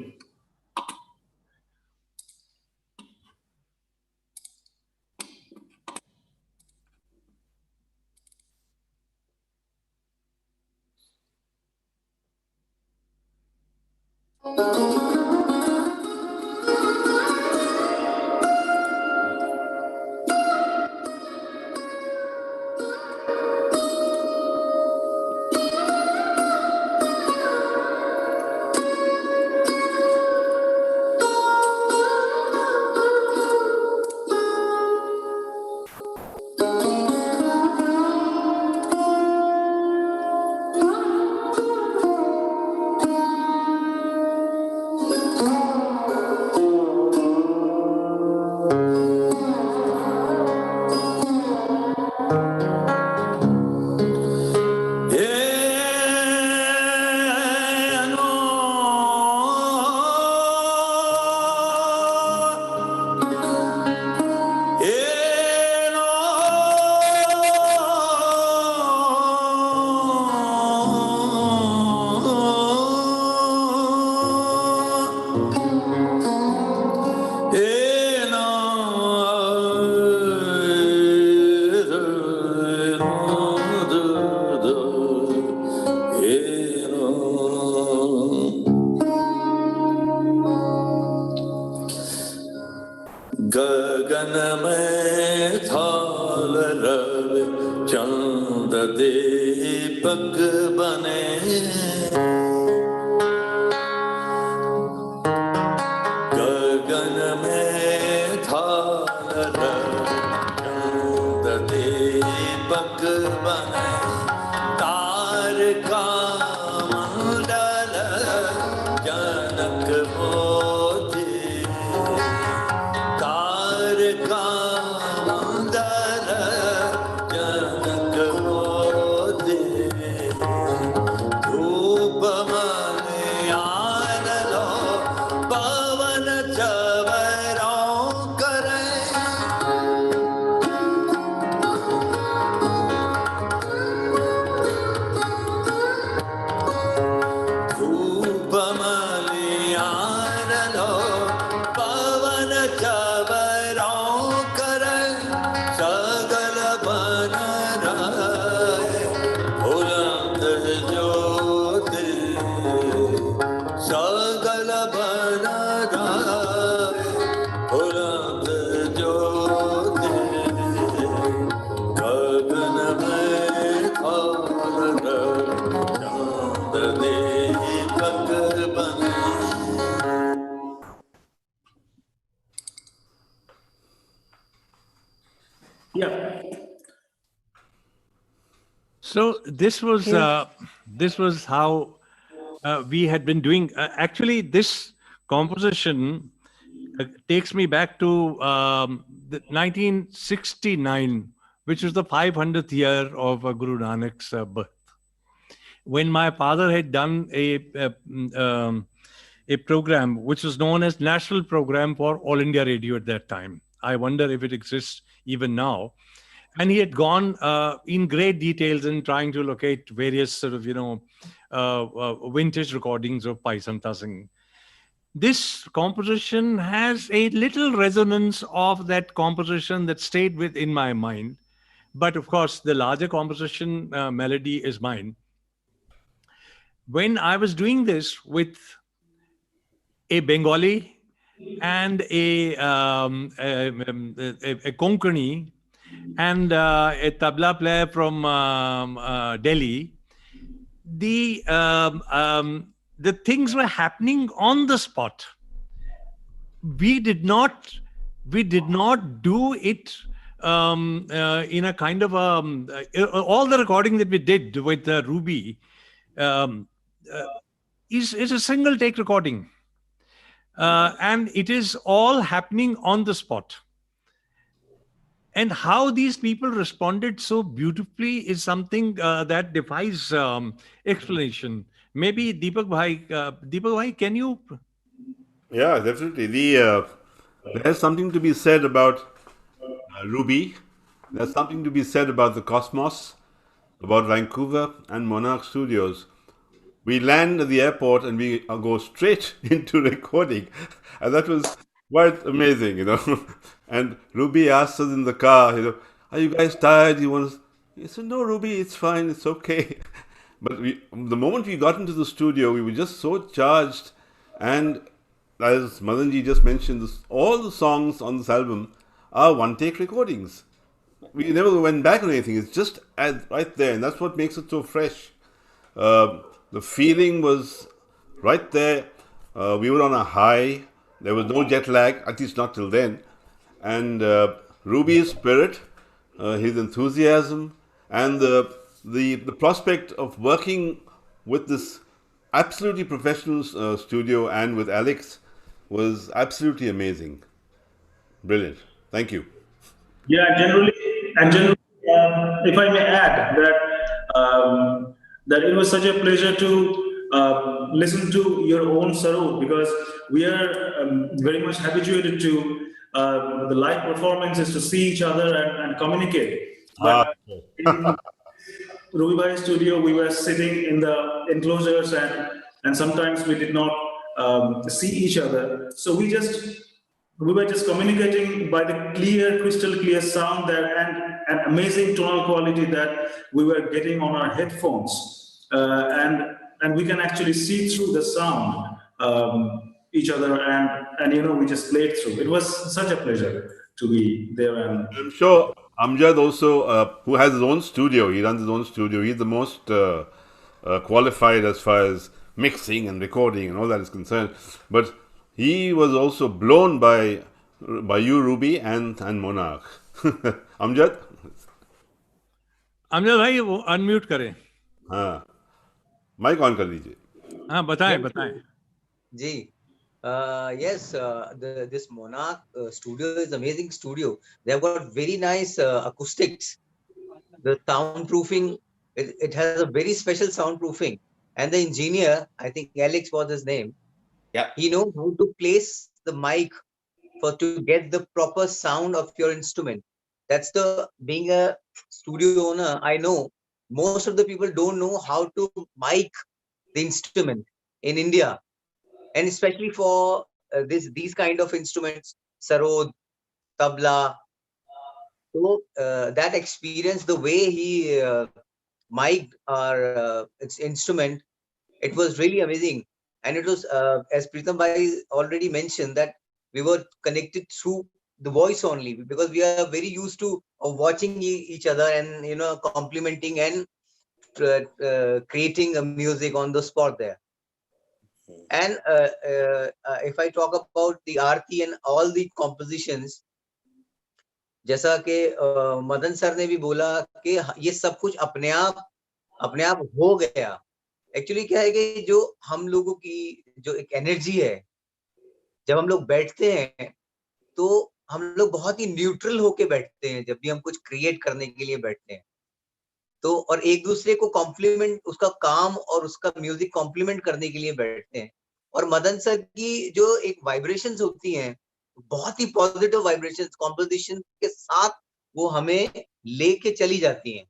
गगन में थाल रवि चांद दीपक बने गगन में थाल रवि चांद दीपक बने तारका मंडल जनक मोती तारका मंडल जनक मोती धूप मलयान लो पवन चवरों करे धूप मलयान लो पवन चवरों करे सगल बन रहे बुलंद ज्योति सगल बन रहे बुलंद ज्योति गगन में थाल चांद दीपक बने Yeah. So this was how we had been doing. Actually, this composition takes me back to 1969, which was the 500th year of Guru Nanak's birth. When my father had done a program which was known as National Program for All India Radio at that time. I wonder if it exists even now. And he had gone in great details in trying to locate various sort of, vintage recordings of Pai Santa Singh. This composition has a little resonance of that composition that stayed within my mind. But of course, the larger composition melody is mine. When I was doing this with a Bengali and a Konkani and a tabla player from Delhi, the things were happening on the spot. We did not do it in a kind of all the recording that we did with Ruby is a single take recording. And it is all happening on the spot. And how these people responded so beautifully is something that defies explanation. Maybe Deepak Bhai, can you? Yeah, definitely. There's something to be said about Ruby. There's something to be said about the cosmos. about Vancouver and Monarch Studios. We land at the airport and we go straight into recording. And that was quite amazing, you know. And Ruby asked us in the car, you know, are you guys tired? You want to... He said, no, Ruby, it's fine, it's okay. But the moment we got into the studio, we were just so charged. And as Madanji just mentioned, all the songs on this album are one-take recordings. We never went back on anything. It's just right there, and that's what makes it so fresh. The feeling was right there. We were on a high. There was no jet lag, at least not till then. And Ruby's spirit, his enthusiasm, and the prospect of working with this absolutely professional studio and with Alex was absolutely amazing. Brilliant. Thank you. Yeah, generally, if I may add that it was such a pleasure to listen to your own Sarood, because we are very much habituated to the live performances, to see each other and communicate. But in Ruby Bhai studio, we were sitting in the enclosures, and sometimes we did not see each other. So we were just communicating by the crystal clear sound there, and amazing tonal quality that we were getting on our headphones, and we can actually see through the sound each other, and you know, we just played through. It was such a pleasure to be there. And I'm sure Amjad also, who has his own studio, he runs his own studio. He's the most qualified as far as mixing and recording and all that is concerned. But he was also blown by you, Ruby, and Monarch. Amjad? Amjad भाई वो unmute करें. हाँ, mic on कर लीजिए. हाँ, बताएं. जी. Yes, this Monarch studio is amazing studio. They have got very nice acoustics. The soundproofing, it has a very special soundproofing. And the engineer, I think Alex was his name. Yeah. He knows how to place the mic to get the proper sound of your instrument. That's being a studio owner, I know most of the people don't know how to mic the instrument in India. And especially for these kind of instruments, sarod, tabla. So that experience, the way he mic'd our its instrument, it was really amazing. And it was, as Pritam Bhai already mentioned, that we were connected through the voice only, because we are very used to watching each other and, you know, complimenting and creating a music on the spot there. And if I talk about the Aarti and all the compositions, जैसा कि Madan sir ने भी बोला कि ये सब कुछ अपने आप हो गया. एक्चुअली क्या है कि जो हम लोगों की जो एक एनर्जी है, जब हम लोग बैठते हैं तो हम लोग बहुत ही न्यूट्रल होके बैठते हैं. जब भी हम कुछ क्रिएट करने के लिए बैठते हैं तो, और एक दूसरे को कॉम्प्लीमेंट, उसका काम और उसका म्यूजिक कॉम्प्लीमेंट करने के लिए बैठते हैं. और मदन सर की जो एक वाइब्रेशंस होती हैं, बहुत ही पॉजिटिव वाइब्रेशंस कॉम्पोजिशन के साथ वो हमें लेके चली जाती हैं.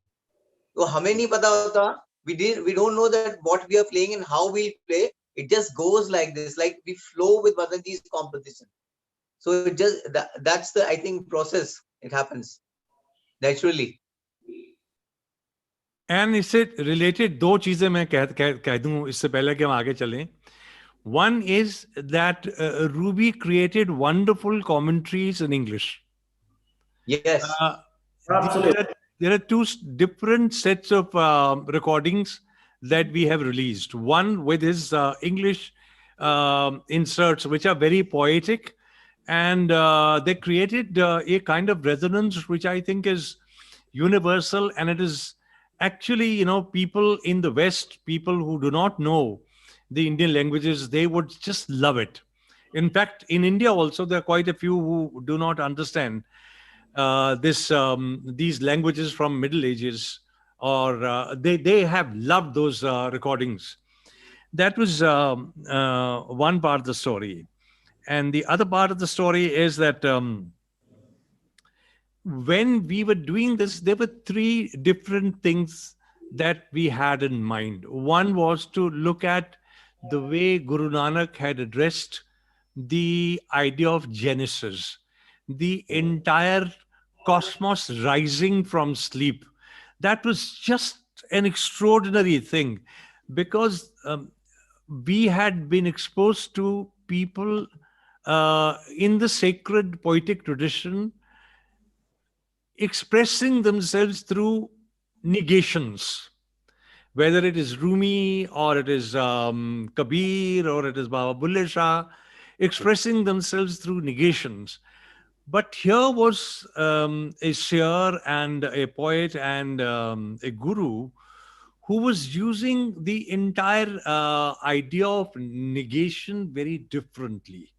तो हमें नहीं पता होता, we don't know that what we are playing and how we play. It just goes like this, like we flow with Madanji's composition. So it just that's the, I think, process. It happens naturally. And इससे related दो चीजें मैं कह दूं इससे पहले कि हम आगे चलें. One is that Ruby created wonderful commentaries in English. Yes. Absolutely. There are two different sets of recordings that we have released. One with his English inserts, which are very poetic, and they created a kind of resonance which I think is universal, and it is actually, you know, people in the West, people who do not know the Indian languages, they would just love it. In fact, in India also, there are quite a few who do not understand these languages from Middle Ages, or they have loved those recordings. That was one part of the story. And the other part of the story is that when we were doing this, there were three different things that we had in mind. One was to look at the way Guru Nanak had addressed the idea of Genesis, the entire cosmos rising from sleep. That was just an extraordinary thing, because we had been exposed to people in the sacred poetic tradition expressing themselves through negations, whether it is Rumi or it is Kabir or it is Baba Bulle Shah, expressing themselves through negations. But here was a seer and a poet and a guru who was using the entire idea of negation very differently,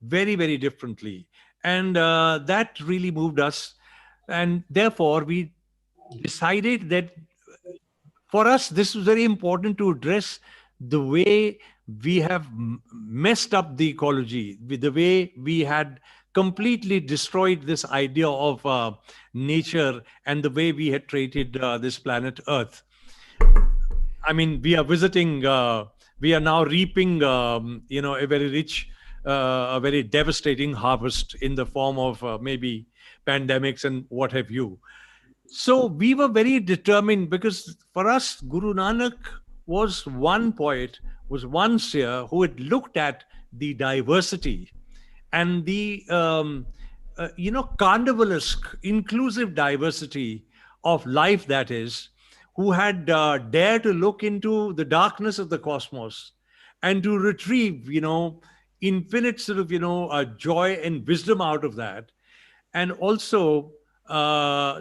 very, very differently. And that really moved us. And therefore, we decided that for us, this was very important to address the way we have messed up the ecology, with the way we had completely destroyed this idea of nature and the way we had treated this planet Earth. I mean, we are visiting, we are now reaping, a very rich, a very devastating harvest in the form of maybe pandemics and what have you. So we were very determined, because for us, Guru Nanak was one poet, was one seer who had looked at the diversity and the, carnivalesque, inclusive diversity of life, that is, who had dared to look into the darkness of the cosmos and to retrieve, infinite sort of, joy and wisdom out of that. And also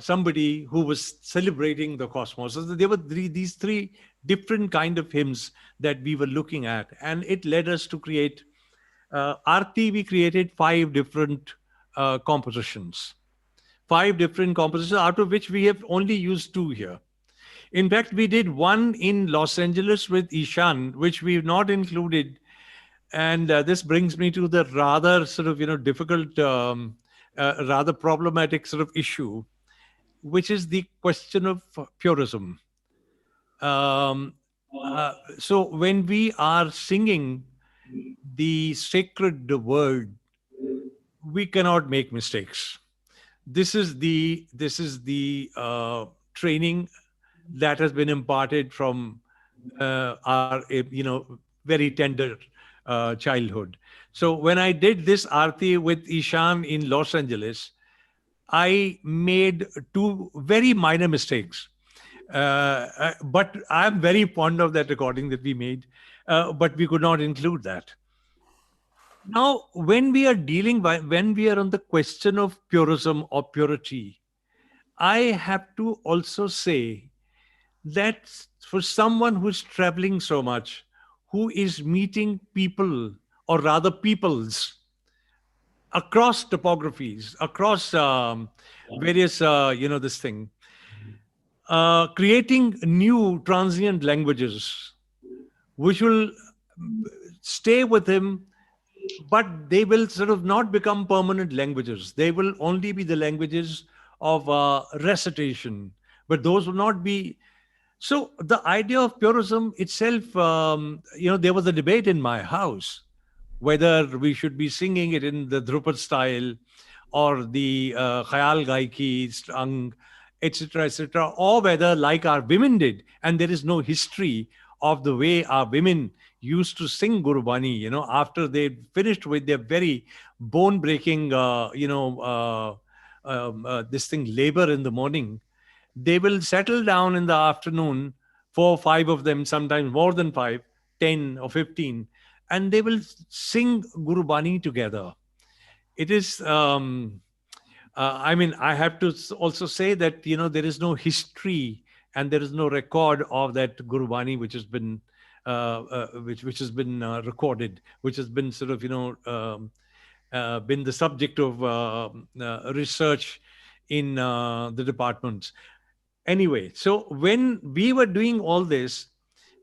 somebody who was celebrating the cosmos. So there were these three different kind of hymns that we were looking at, and it led us to create Aarti. We created five different compositions, out of which we have only used two here. In fact, we did one in Los Angeles with Ishan, which we've not included. And this brings me to the rather sort of, difficult, rather problematic sort of issue, which is the question of purism. So when we are singing the sacred word, we cannot make mistakes. This is the training that has been imparted from our very tender childhood. So when I did this Aarti with Ishan in Los Angeles, I made two very minor mistakes. But I'm very fond of that recording that we made, but we could not include that. Now, when we are when we are on the question of purism or purity, I have to also say that for someone who's traveling so much, who is meeting people, or rather peoples, across topographies, across various, this thing, creating new transient languages, which will stay with him, but they will sort of not become permanent languages. They will only be the languages of recitation, but those will not be. So the idea of purism itself, there was a debate in my house whether we should be singing it in the Drupad style or the Khayal Gaiki, Strung, etc., or whether like our women did. And there is no history of the way our women used to sing Gurbani, after they finished with their very bone-breaking, this thing, labor in the morning. They will settle down in the afternoon, 4 or 5 of them, sometimes more than 5, 10 or 15, and they will sing Gurbani together. It is, I have to also say that, there is no history and there is no record of that Gurbani which has been which has been recorded, which has been sort of, been the subject of research in the departments. Anyway, so when we were doing all this,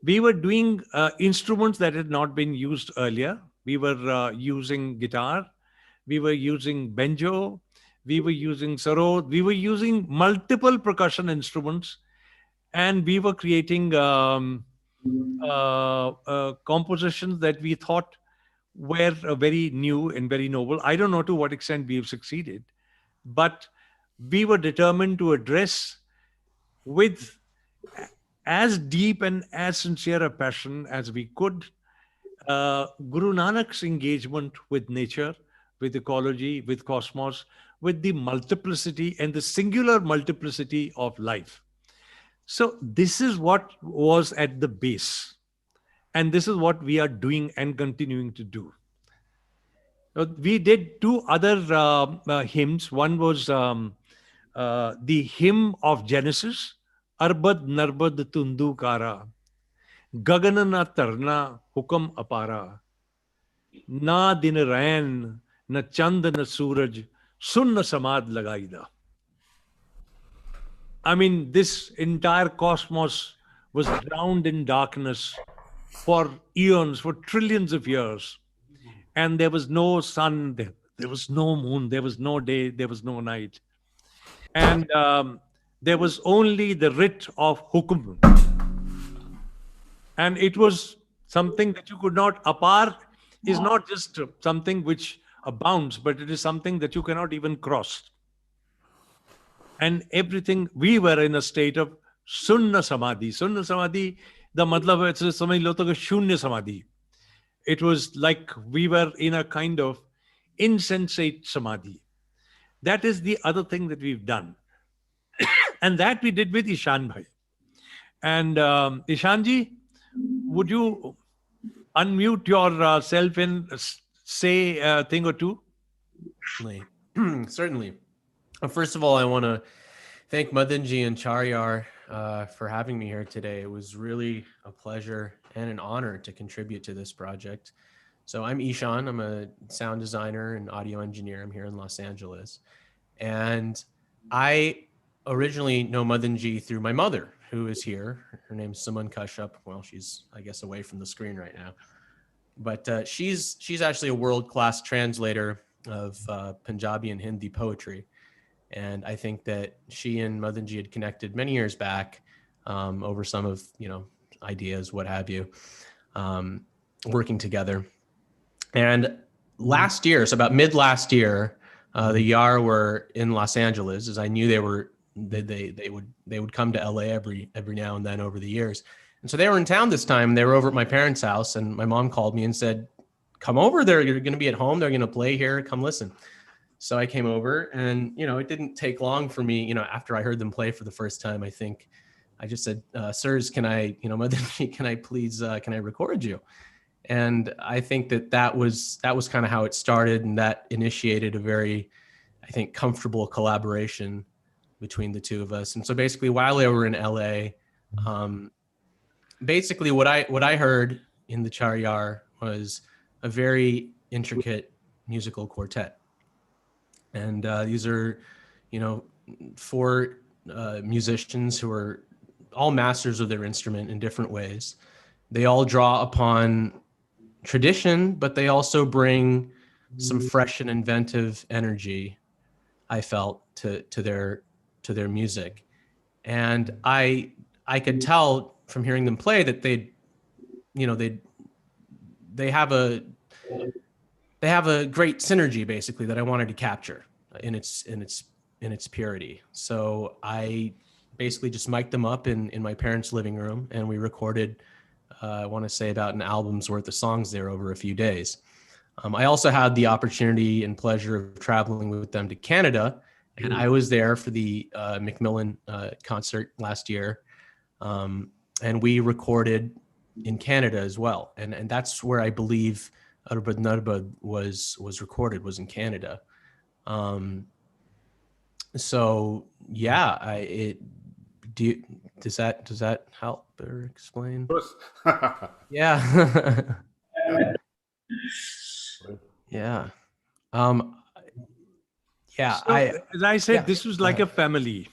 we were doing instruments that had not been used earlier. We were using guitar, we were using banjo, we were using sarod, we were using multiple percussion instruments. and we were creating compositions that we thought were very new and very noble. I don't know to what extent we have succeeded, but we were determined to address with as deep and as sincere a passion as we could Guru Nanak's engagement with nature, with ecology, with cosmos, with the multiplicity and the singular multiplicity of life. So, this is what was at the base. And this is what we are doing and continuing to do. We did two other hymns. One was the hymn of Genesis, Arbad Narbad Tundu Kara, Gagana na Tarna Hukam Apara, Na Din Rain, Na Chand na Suraj, Sun na Samad Lagaida. I mean, this entire cosmos was drowned in darkness for eons, for trillions of years. And there was no sun, there was no moon, there was no day, there was no night. And there was only the writ of hukum. And it was something that you could not, apar is not just something which abounds, but it is something that you cannot even cross. And everything, we were in a state of sunna samadhi. Sunna samadhi, the matlab है समझ लो तो कि शून्य samadhi. It was like we were in a kind of insensate samadhi. That is the other thing that we've done. And that we did with Ishan Bhai. And Ishanji, would you unmute yourself and say a thing or two? Certainly. First of all, I want to thank Madanji and Chaar Yaar for having me here today. It was really a pleasure and an honor to contribute to this project. So I'm Ishan. I'm a sound designer and audio engineer. I'm here in Los Angeles. And I originally know Madanji through my mother, who is here. Her name's Suman Kashyap. Well, she's, I guess, away from the screen right now. But she's actually a world-class translator of Punjabi and Hindi poetry. And I think that she and Madanji had connected many years back over some of, ideas, what have you, working together. And last year, so about mid last year, the Yaar were in Los Angeles, as I knew they would come to LA every now and then over the years. And so they were in town this time. They were over at my parents' house, and my mom called me and said, "Come over. You're going to be at home. They're going to play here. Come listen." So I came over, and it didn't take long for me. After I heard them play for the first time, I think I just said, "Sirs, can I, can I please, can I record you?" And I think that was kind of how it started, and that initiated a very, I think, comfortable collaboration between the two of us. And so basically, while they were in LA, basically what I heard in the Chaar Yaar was a very intricate musical quartet. And these are, four musicians who are all masters of their instrument in different ways. They all draw upon tradition, but they also bring some fresh and inventive energy, I felt, to their music. And I could tell from hearing them play that they have a great synergy, basically, that I wanted to capture in its purity. So I basically just mic'd them up in my parents' living room, and we recorded, I want to say, about an album's worth of songs there over a few days. I also had the opportunity and pleasure of traveling with them to Canada, and I was there for the Macmillan concert last year, and we recorded in Canada as well. And that's where I believe Arbad Narbad was recorded, was in Canada. So yeah, does that help or explain? Yeah. Yeah. Yeah. So, as I said, this was like a family.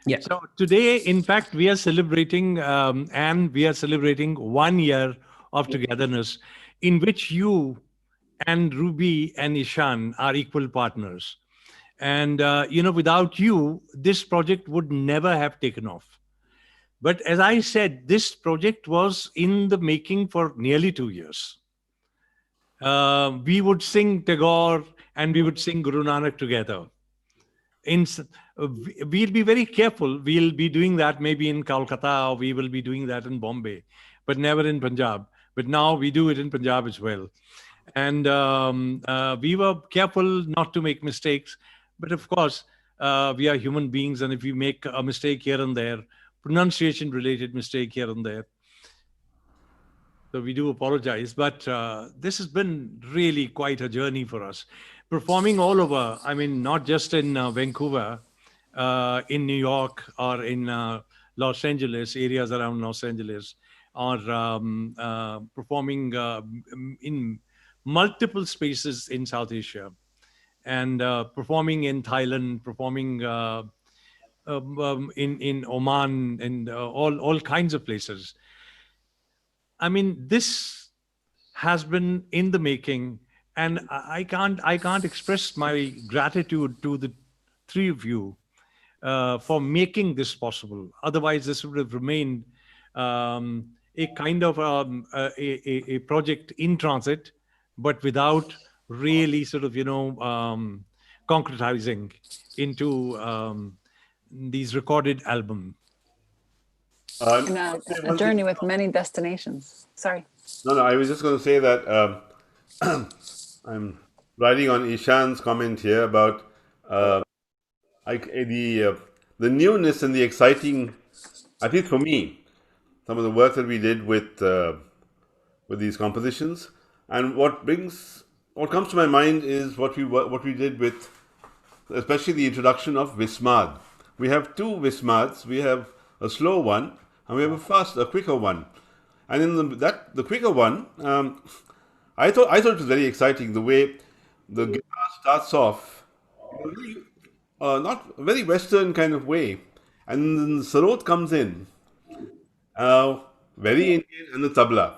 Yeah. So today, in fact, we are celebrating, and we are celebrating 1 year of togetherness, in which you and Ruby and Ishan are equal partners. And, without you, this project would never have taken off. But as I said, this project was in the making for nearly 2 years. We would sing Tagore and we would sing Guru Nanak together. We'll be very careful. We'll be doing that maybe in Calcutta, or we will be doing that in Bombay, but never in Punjab. But now we do it in Punjab as well. And we were careful not to make mistakes. But of course, we are human beings. And if we make a mistake here and there, pronunciation related mistake here and there, so we do apologize. But this has been really quite a journey for us. Performing all over, I mean, not just in Vancouver, in New York, or in Los Angeles, areas around Los Angeles, or performing in multiple spaces in South Asia, and performing in Thailand, performing in Oman, and all kinds of places. I mean, this has been in the making, and I can't express my gratitude to the three of you for making this possible. Otherwise, this would have remained a kind of a project in transit, but without really sort of, concretizing into these recorded albums. And a journey with many destinations. Sorry. No, I was just going to say that I'm riding on Ishan's comment here about the newness and the exciting, at least for me, some of the work that we did with these compositions. And what comes to my mind is what we did with, especially the introduction of Vismad. We have two Vismads. We have a slow one, and we have a quicker one. And in the quicker one, I thought it was very exciting the way the guitar starts off in a very, not very Western kind of way, and then the sarod comes in, very Indian, and the tabla.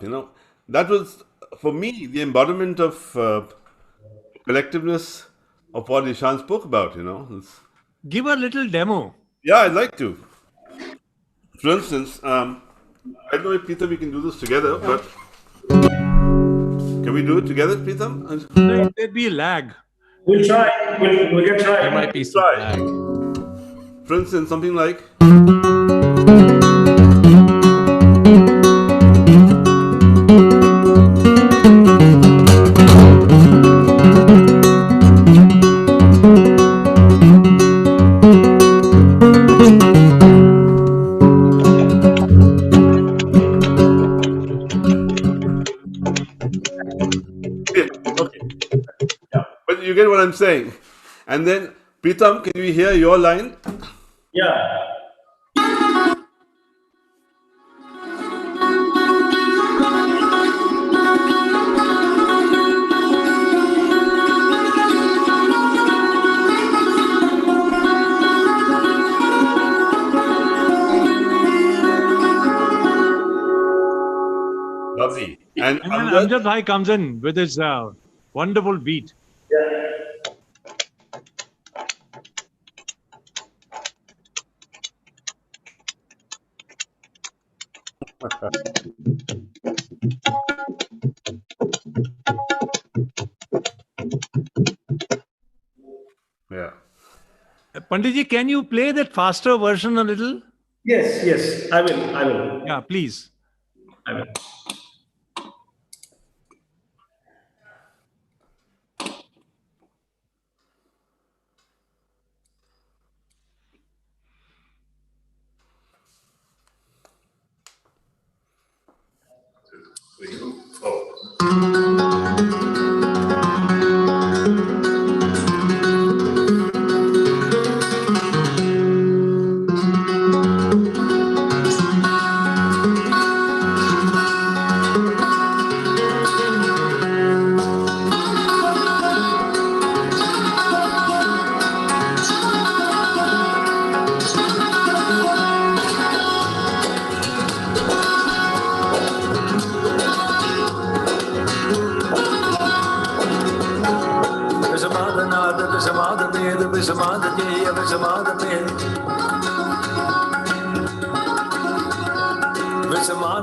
That was for me the embodiment of collectiveness of what Ishan spoke about. Give a little demo. Yeah, I'd like to. For instance, I don't know if Peter we can do this together, but can we do it together, Peter? There'd be a lag. We'll try. We'll get try. There might be some lag. For instance, something like. You get what I'm saying? And then, Pritam, can you hear your line? Yeah. Lovely. And Amjad Bhai comes in with his wonderful beat. Yeah. Panditji, can you play that faster version a little? Yes, I will. Yeah, please. I will.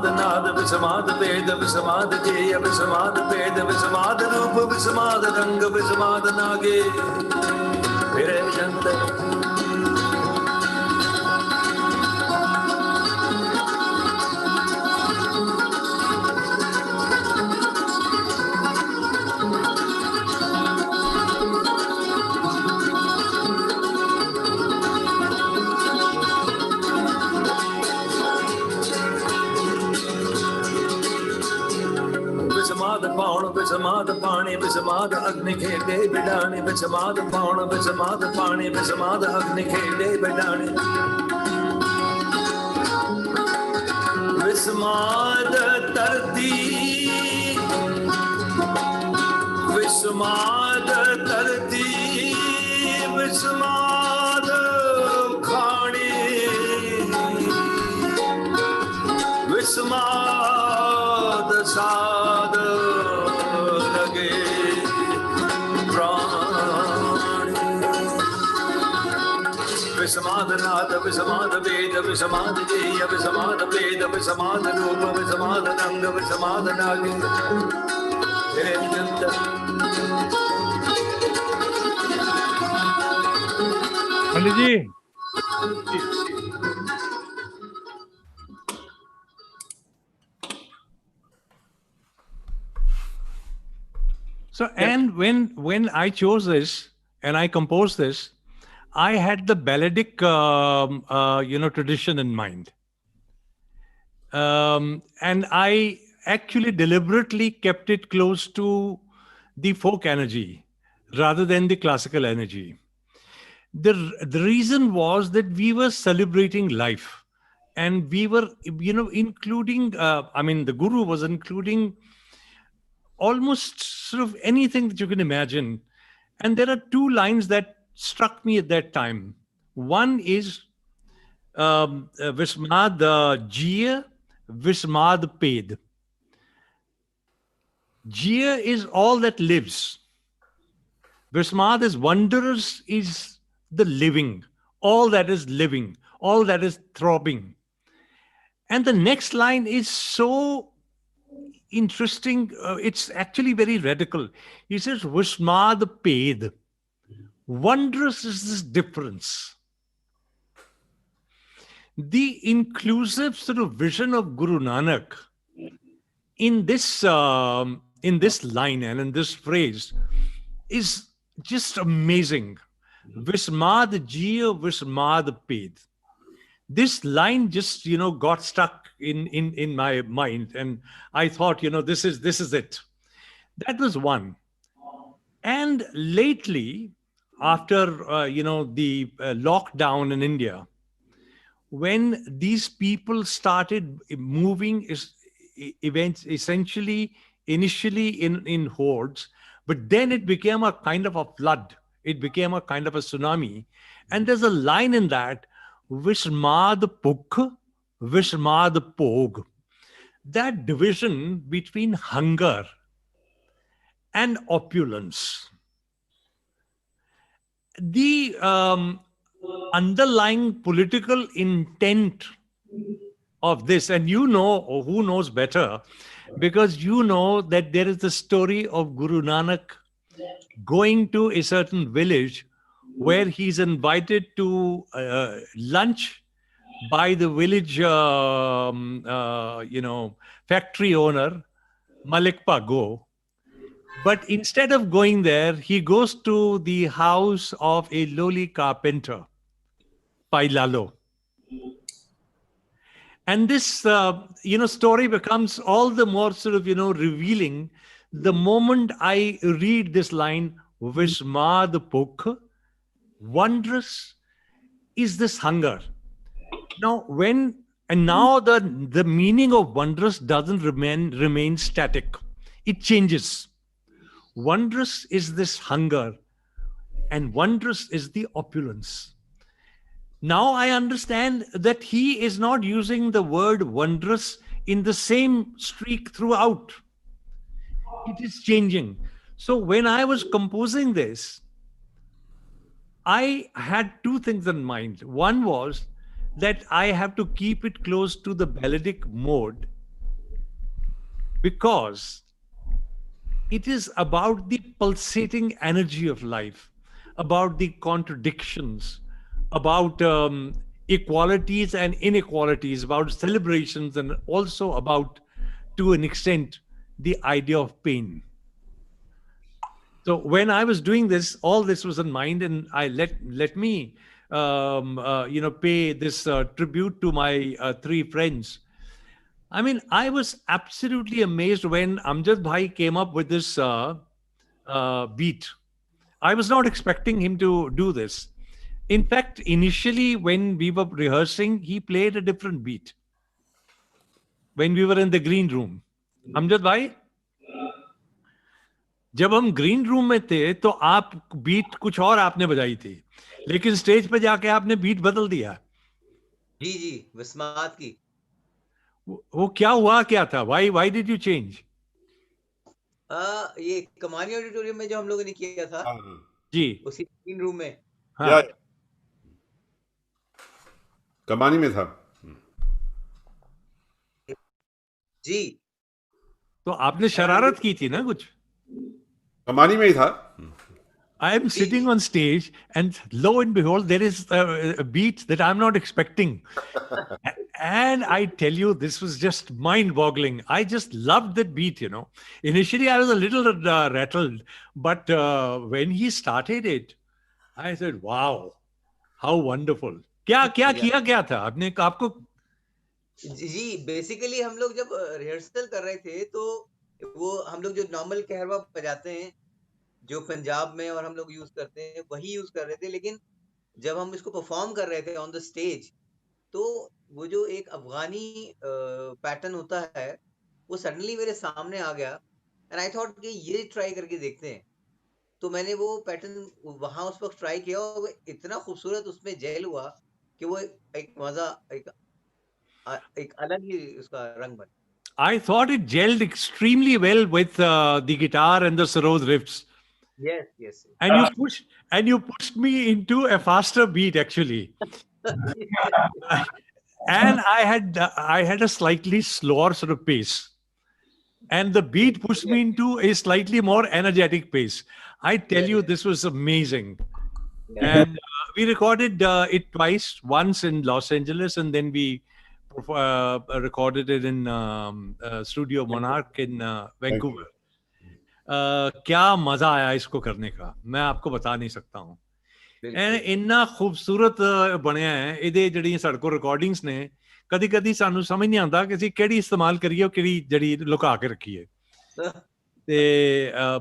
नाद विषमाद वेद विषमाद गेय विषमाद वेद विषमाद रूप विषमाद रंग विषमाद नागे विरजंत विषमाद पाण विषमाद पाणी विषमाद अग्नि खेले बिडाणी विषमाद पाण विषमाद पाणी विषमाद अग्नि खेले बिडाणी विषमाद तरती विषमाद तरती विषमाद खाणी विषमाद साध लगे प्राणी विषमाद नाद विषमाद वेद विषमाद गेय विषमाद वेद विषमाद रूप विषमाद रंग विषमाद नागे विरजंत पंडित जी, so and when I chose this and I composed this, I had the balladic tradition in mind, and I actually deliberately kept it close to the folk energy rather than the classical energy. The reason was that we were celebrating life, and we were including the guru was including almost sort of anything that you can imagine. And there are two lines that struck me at that time. One is Vismad Jiya, Vismad Ped. Jiya is all that lives. Vismad is wondrous, is the living, all that is living, all that is throbbing. And the next line is so interesting. It's actually very radical. He says, Vismad Ped. Wondrous is this difference. The inclusive sort of vision of Guru Nanak in this line and in this phrase is just amazing. Vismad Jiya, Vismad Ped. This line just got stuck in my mind, and I thought this is it. That was one. And lately, after the lockdown in India, when these people started moving events initially in hordes, but then it became a kind of a flood, it became a kind of a tsunami. And there's a line in that, Vismad Pukh, Vismad Pog. That division between hunger and opulence. The underlying political intent of this, and who knows better, because that there is the story of Guru Nanak going to a certain village where he's invited to lunch by the village, factory owner, Malikpa Go. But instead of going there, he goes to the house of a lowly carpenter, Pai Lalo. And this, story becomes all the more sort of, revealing the moment I read this line, Vismad Pukh, wondrous is this hunger. Now, now the meaning of wondrous doesn't remain static. It changes. Wondrous is this hunger, and wondrous is the opulence. Now I understand that he is not using the word wondrous in the same streak throughout. It is changing. So when I was composing this, I had two things in mind. One was that I have to keep it close to the balladic mode, because it is about the pulsating energy of life, about the contradictions, about equalities and inequalities, about celebrations, and also about, to an extent, the idea of pain. So when I was doing this, all this was in mind, and I let me pay this tribute to my three friends. I mean, I was absolutely amazed when Amjad Bhai came up with this beat. I was not expecting him to do this. In fact, initially when we were rehearsing, he played a different beat. When we were in the green room, Amjad Bhai, जब हम green room में थे तो आप beat कुछ और आपने बजाई थी, लेकिन स्टेज पे जाके आपने बीट बदल दिया. जी जी, विस्मात की. वो क्या हुआ, क्या था? Why did you change? ये कमानी ऑडिटोरियम में जो हम लोगों ने किया था जी, उसी ग्रीन रूम में. हाँ, कमानी में था जी. तो आपने शरारत की थी ना कुछ? कमानी में ही था. I am sitting on stage, and lo and behold, there is a beat that I'm not expecting. And I tell you, this was just mind-boggling. I just loved that beat, you know. Initially, I was a little rattled, but when he started it, I said, wow, how wonderful. क्या किया क्या था आपने? आपको जी, basically हम लोग जब rehearsal कर रहे थे तो वो हम लोग जो नॉर्मल कहरवा बजाते हैं जो पंजाब में और हम लोग यूज करते हैं वही यूज कर रहे थे, लेकिन जब हम इसको परफॉर्म कर रहे थे ऑन द स्टेज तो वो जो एक अफगानी पैटर्न होता है वो सडनली मेरे सामने आ गया एंड आई थॉट कि ये ट्राई करके देखते हैं. तो मैंने वो पैटर्न वहां उस वक्त ट्राई किया और इतना खूबसूरत उसमें जेल हुआ कि वो एक मजा, एक अलग ही उसका रंग बना. I thought it gelled extremely well with the guitar and the Sarod riffs. Yes. And you pushed me into a faster beat actually. And I had a slightly slower sort of pace. And the beat pushed me into a slightly more energetic pace. I tell you, this was amazing. Yeah. And we recorded it twice, once in Los Angeles, and then we recorded it in Studio Monarch in Vancouver. क्या मजा आया इसको करने का, मैं आपको बता नहीं सकता हूँ. इन्ना खूबसूरत बनया है ਇਹਦੇ ਜਿਹੜੀਆਂ ਸਾਡੇ ਕੋਲ ਰਿਕਾਰਡਿੰਗਸ ਨੇ. ਕਦੀ ਕਦੀ ਸਾਨੂੰ ਸਮਝ ਨਹੀਂ ਆਉਂਦਾ ਕਿ ਅਸੀਂ ਕਿਹੜੀ ਇਸਤੇਮਾਲ ਕਰੀਏ ਔਰ ਕਿਹੜੀ ਜਿਹੜੀ ਲੁਕਾ ਕੇ ਰੱਖੀਏ. ਤੇ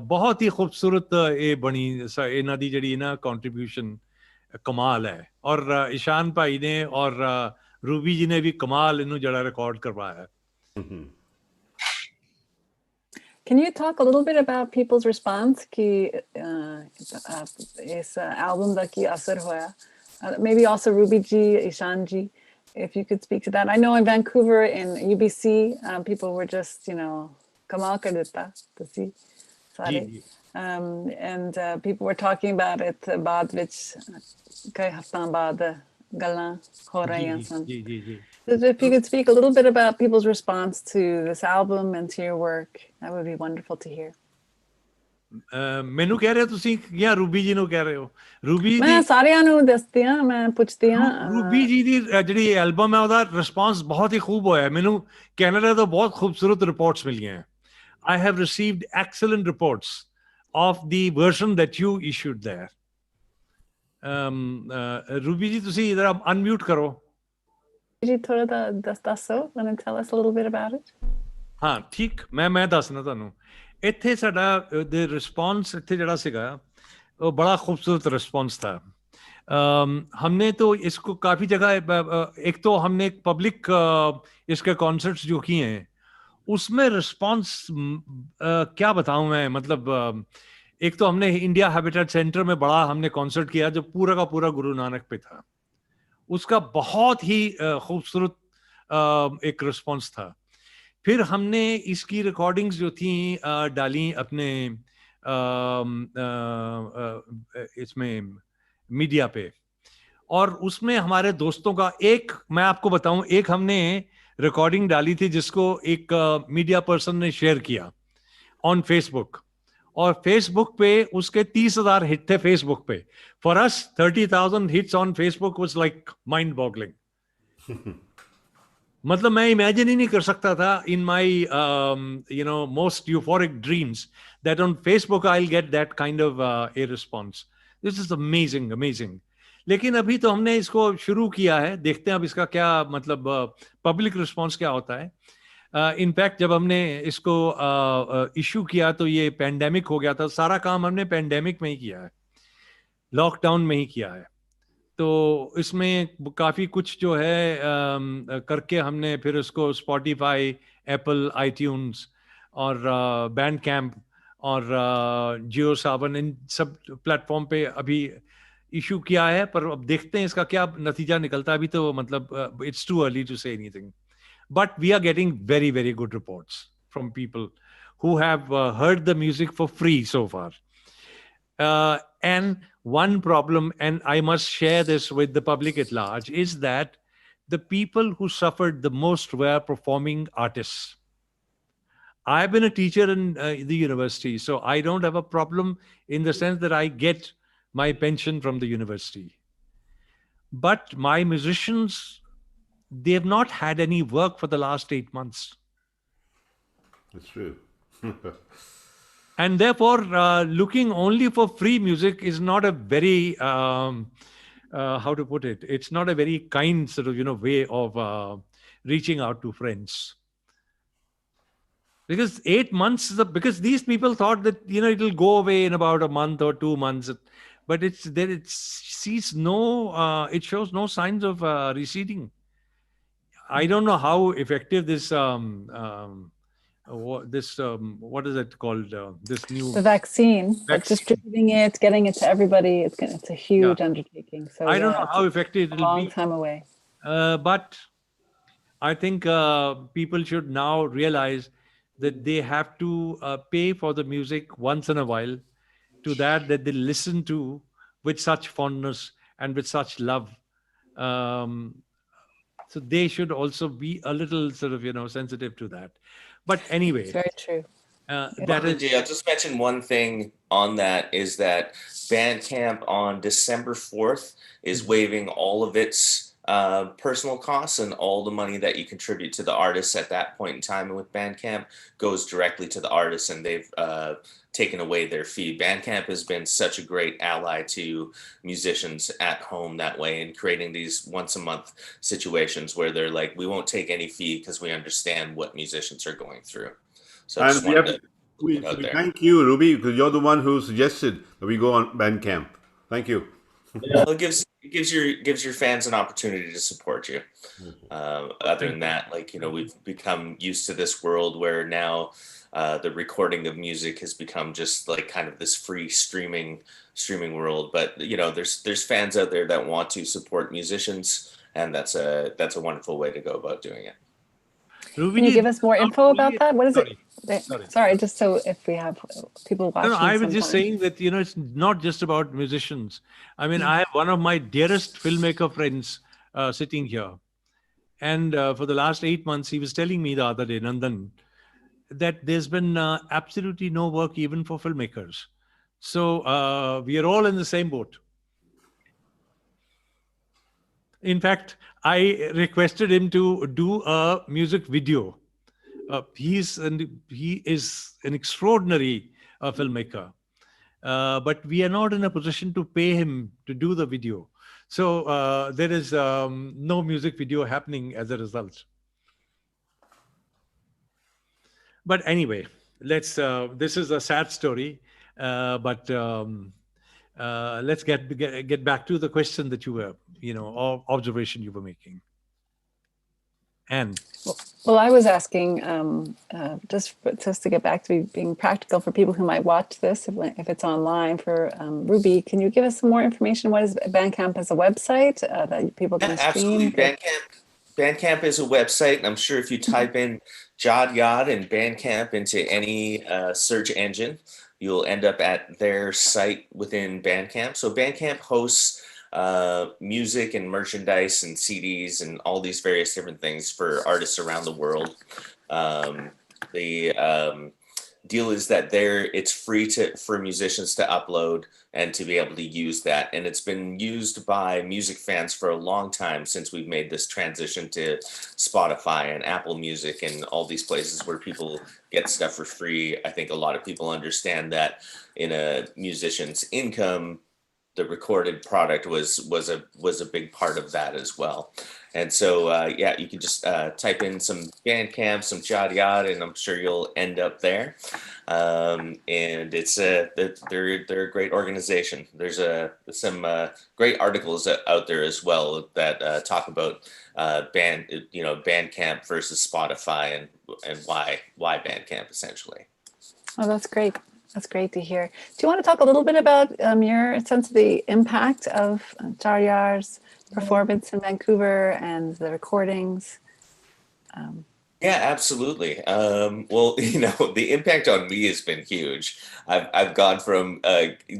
ਬਹੁਤ ਹੀ ਖੂਬਸੂਰਤ ਇਹ ਬਣੀ ਇਹਨਾਂ ਦੀ ਜਿਹੜੀ ਨਾ ਕੰਟਰੀਬਿਊਸ਼ਨ ਕਮਾਲ ਹੈ. ਔਰ ਈਸ਼ਾਨ ਭਾਈ ਨੇ ਔਰ रूबी जी ने भी कमाल इन्हों जड़ा रिकॉर्ड करवाया है. Can you talk a little bit about people's response कि इस album da की असर हुआ? Maybe also Ruby ji, Ishan ji, if you could speak to that. I know in Vancouver, in UBC, people were just, कमाल कर देता to see सारे. And people were talking about it बाद विच कई हफ्ता बाद galan ho rahiyan san. If you could speak a little bit about people's response to this album and to your work, that would be wonderful to hear. ਮੈਨੂੰ ਕਹਿ ਰਹੇ ਹੋ ਤੁਸੀਂ ਜਾਂ ਰੂਬੀ ਜੀ ਨੂੰ ਕਹਿ ਰਹੇ ਹੋ? ਰੂਬੀ ਮੈਂ ਸਾਰਿਆਂ ਨੂੰ ਦੱਸਦੀ ਹਾਂ, ਮੈਂ ਪੁੱਛਦੀ ਹਾਂ. ਰੂਬੀ ਜੀ ਦੀ ਜਿਹੜੀ ਐਲਬਮ ਹੈ ਉਹਦਾ ਰਿਸਪਾਂਸ ਬਹੁਤ ਹੀ ਖੂਬ ਹੋਇਆ. ਮੈਨੂੰ ਕੈਨੇਡਾ ਤੋਂ ਬਹੁਤ ਖੂਬਸੂਰਤ ਰਿਪੋਰਟਸ ਮਿਲੀਆਂ. I have received excellent reports of the version that you issued there. Ruby ji ਤੁਸੀਂ इधर अनम्यूट करो जी, थोड़ा ਦੱਸੋ, want to tell us a little bit about it? ਹਾਂ ਠੀਕ, ਮੈਂ ਦੱਸਣਾ ਤੁਹਾਨੂੰ. ਇੱਥੇ ਸਾਡਾ ਦੇ ਰਿਸਪੌਂਸ ਇੱਥੇ ਜਿਹੜਾ ਸੀਗਾ वो बड़ा खूबसूरत रिस्पॉन्स था. हमने तो इसको काफ़ी जगह, एक तो हमने पब्लिक इसके कॉन्सर्ट्स जो किए हैं उसमें रिस्पॉन्स क्या बताऊं मैं, मतलब एक तो हमने इंडिया हैबिटेट सेंटर में बड़ा हमने कॉन्सर्ट किया जो पूरा का पूरा गुरु नानक पे था. उसका बहुत ही खूबसूरत एक रिस्पॉन्स था. फिर हमने इसकी रिकॉर्डिंग्स जो थी डाली अपने इसमें मीडिया पे, और उसमें हमारे दोस्तों का एक, मैं आपको बताऊं, एक हमने रिकॉर्डिंग डाली थी जिसको एक मीडिया पर्सन ने शेयर किया ऑन फेसबुक, और फेसबुक पे उसके 30,000 हिट थे फेसबुक पे. For us 30,000 hits on Facebook was like mind boggling. मतलब मैं इमेजिन ही नहीं कर सकता था in my most euphoric dreams that on Facebook I will get that kind of a response. This is amazing, amazing. लेकिन अभी तो हमने इसको शुरू किया है, देखते हैं अब इसका क्या मतलब पब्लिक रिस्पॉन्स क्या होता है. इनफैक्ट जब हमने इसको इशू किया तो ये पैंडेमिक हो गया था. सारा काम हमने पैंडेमिक में ही किया है, लॉकडाउन में ही किया है. तो इसमें काफ़ी कुछ जो है करके हमने फिर उसको स्पॉटिफाई, एप्पल आईट्यून्स और बैंड कैंप और जियो सावन, इन सब प्लेटफॉर्म पे अभी इशू किया है. पर अब देखते हैं इसका क्या नतीजा निकलता है. अभी तो मतलब it's too early to say anything. But we are getting very, very good reports from people who have heard the music for free so far. And one problem, and I must share this with the public at large, is that the people who suffered the most were performing artists. I've been a teacher in the university, so I don't have a problem in the sense that I get my pension from the university. But my musicians, they have not had any work for the last 8 months. That's true. And therefore, looking only for free music is not a very, how to put it, it's not a very kind sort of, way of reaching out to friends. Because 8 months, because these people thought that, it'll go away in about a month or 2 months. But it shows no signs of receding. I don't know how effective this what is it called? This new The vaccine, but vaccine. distributing it, getting it to everybody, it's a huge undertaking. So I don't know how it's effective a it'll long be. time away. But I think people should now realize that they have to pay for the music once in a while, to that they listen to with such fondness and with such love. So they should also be a little sort of, sensitive to that. But anyway, It's very true. that is. I'll just mention one thing on that, is that Bandcamp on December 4th is waiving all of its personal costs, and all the money that you contribute to the artists at that point in time with Bandcamp goes directly to the artists, and they've taken away their fee. Bandcamp has been such a great ally to musicians at home that way, and creating these once a month situations where they're like, we won't take any fee because we understand what musicians are going through. So I And just we, wanted have, to put we, it out we there. thank you, Ruby, because you're the one who suggested that we go on Bandcamp. Thank you. Well, it gives your fans an opportunity to support you. Other than that, we've become used to this world where now the recording of music has become just like kind of this free streaming world. But there's fans out there that want to support musicians, and that's a wonderful way to go about doing it. Can you give us more info about that? What is Sorry. it? Sorry, just so if we have people watching. No, I was just saying that, it's not just about musicians. I mean, I have one of my dearest filmmaker friends sitting here. And for the last 8 months, he was telling me the other day, Nandan, that there's been absolutely no work even for filmmakers. So we are all in the same boat. In fact, I requested him to do a music video. He is an extraordinary filmmaker, but we are not in a position to pay him to do the video. So there is no music video happening as a result. But anyway, let's. This is a sad story, but let's get back to the question that you were, or observation you were making. And well, I was asking just to get back to being practical for people who might watch this if it's online. For Ruby, can you give us some more information? What is Bandcamp as a website that people can stream? Absolutely. Bandcamp is a website, and I'm sure if you type in Chaar Yaar and Bandcamp into any search engine, you'll end up at their site within Bandcamp. So Bandcamp hosts music and merchandise and CDs and all these various different things for artists around the world. The deal is that it's free for musicians to upload and to be able to use that, and it's been used by music fans for a long time since we've made this transition to Spotify and Apple Music and all these places where people get stuff for free. I think a lot of people understand that in a musician's income, the recorded product was a big part of that as well. And so, yeah, you can just type in some Bandcamp, some Chaar Yaar, and I'm sure you'll end up there. And it's they're a great organization. There's some great articles out there as well that talk about Bandcamp versus Spotify and why Bandcamp essentially. Oh, that's great. That's great to hear. Do you want to talk a little bit about your sense of the impact of Chaar Yaar's performance in Vancouver and the recordings? Yeah, absolutely. Well, the impact on me has been huge. I've gone from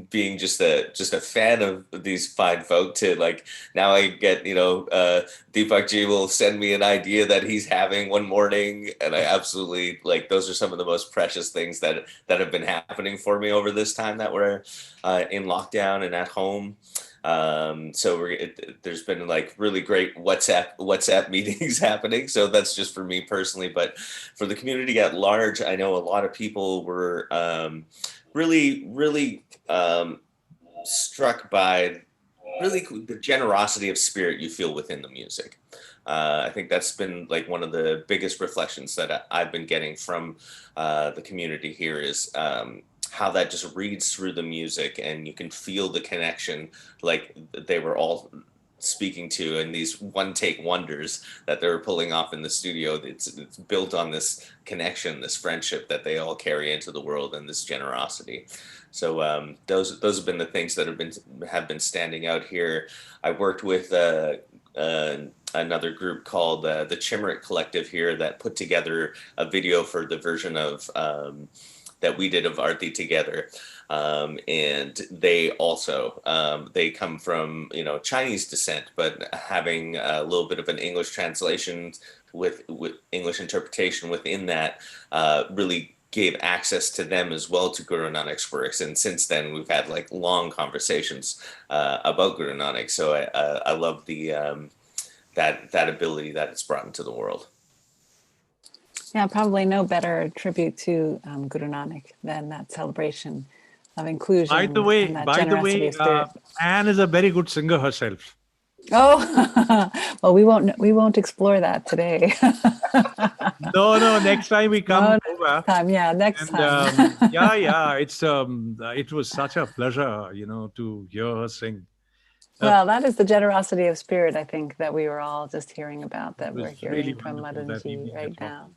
being just a fan of these fine folk to like now I get Deepak Ji will send me an idea that he's having one morning, and I absolutely like those are some of the most precious things that have been happening for me over this time that we're in lockdown and at home. So there's been like really great WhatsApp meetings happening. So that's just for me personally, but for the community at large, I know a lot of people were really struck by really the generosity of spirit you feel within the music. I think that's been like one of the biggest reflections that I've been getting from the community here is how that just reads through the music and you can feel the connection like they were all speaking to, and these one take wonders that they were pulling off in the studio. It's built on this connection, this friendship that they all carry into the world, and this generosity. So those have been the things that have been standing out here. I worked with another group called the Chimerick Collective here that put together a video for the version of that we did of Aarti together. And they also, they come from, Chinese descent, but having a little bit of an English translation with English interpretation within that really gave access to them as well to Guru Nanak's works. And since then we've had like long conversations about Guru Nanak. So I love the that ability that it's brought into the world. Yeah, probably no better tribute to Guru Nanak than that celebration of inclusion. By the way, Anne is a very good singer herself. Oh, well, we won't explore that today. No, next time we come over. Next time. It was such a pleasure, to hear her sing. Well, that is the generosity of spirit, I think, that we were all just hearing about, that we're hearing really from Madan Ji right now.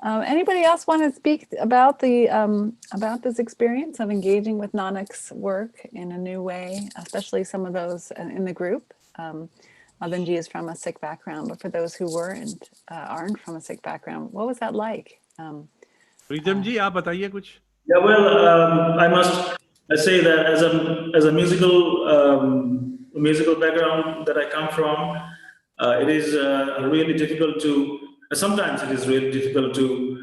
Well. Anybody else want to speak about about this experience of engaging with Nanak's work in a new way, especially some of those in the group? Madan Ji is from a Sikh background, but for those who aren't from a Sikh background, what was that like? Pritam Ji, aap bataiye kuch. Yeah, well, I must say that as a musical background that I come from, it is really difficult to. Sometimes it is really difficult to,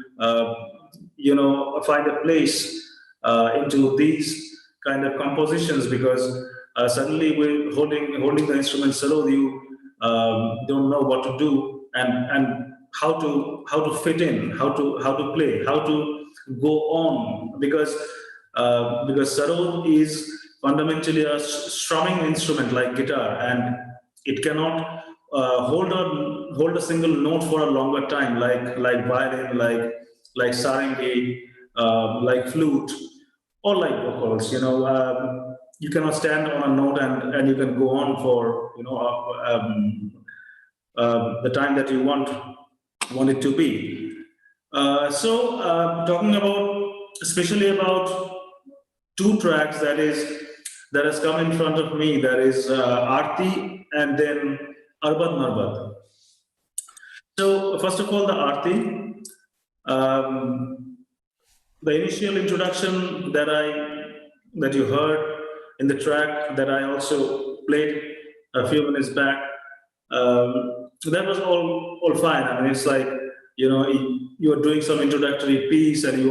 find a place into these kind of compositions because suddenly we're holding the instrument solo, you don't know what to do and how to fit in, how to play, how to go on because sarod is fundamentally a strumming instrument like guitar, and it cannot hold a single note for a longer time like violin, like sarangi, like flute, or like vocals. You cannot stand on a note and you can go on for the time that you want it to be. So talking especially about two tracks that has come in front of me, that is Aarti and then Arbad Marbad. So first of all, the Aarti, the initial introduction that you heard in the track that I also played a few minutes back, that was all fine. I mean, it's like, you are doing some introductory piece, and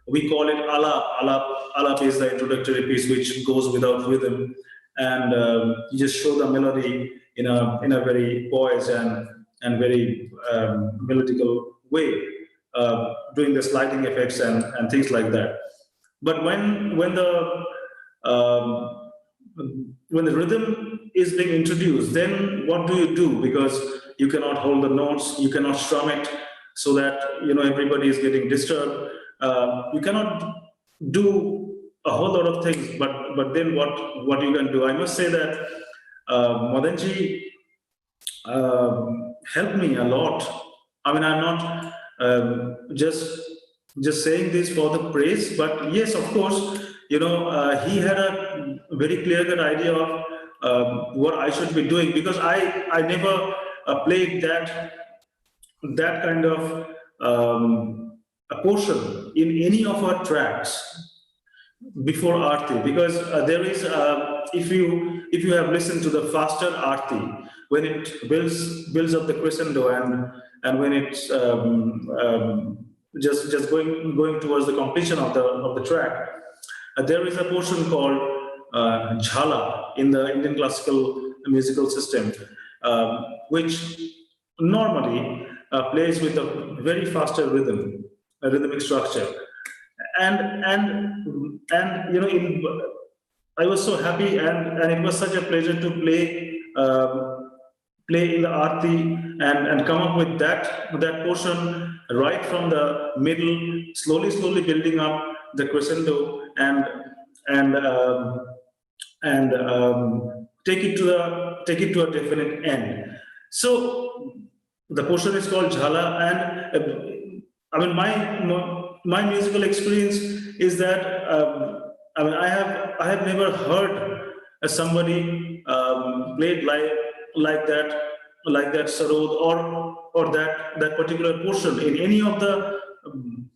we call it alap. Alap is the introductory piece which goes without rhythm, and you just show the melody in a very poised and very melodical way, doing the sliding effects and things like that. But um, when the rhythm is being introduced, then what do you do? Because you cannot hold the notes, you cannot strum it so that everybody is getting disturbed. You cannot do a whole lot of things. But then what you can do? I must say that Madanji helped me a lot. I mean, I'm not just saying this for the praise, but yes, of course, he had a very clear-cut idea of what I should be doing, because I never played that kind of a portion in any of our tracks before Aarti, because there is if you have listened to the faster Aarti, when it builds up the crescendo and when it's just going towards the completion of the track, there is a portion called Jhala in the Indian classical musical system, which normally plays with a very faster rhythm, a rhythmic structure, and I was so happy, and it was such a pleasure to play in the Aarti and come up with that portion right from the middle, slowly building up the crescendo and take it to a definite end. So the portion is called Jhala, and I mean my musical experience is that I mean I have never heard somebody played like that sarod or that particular portion in any of the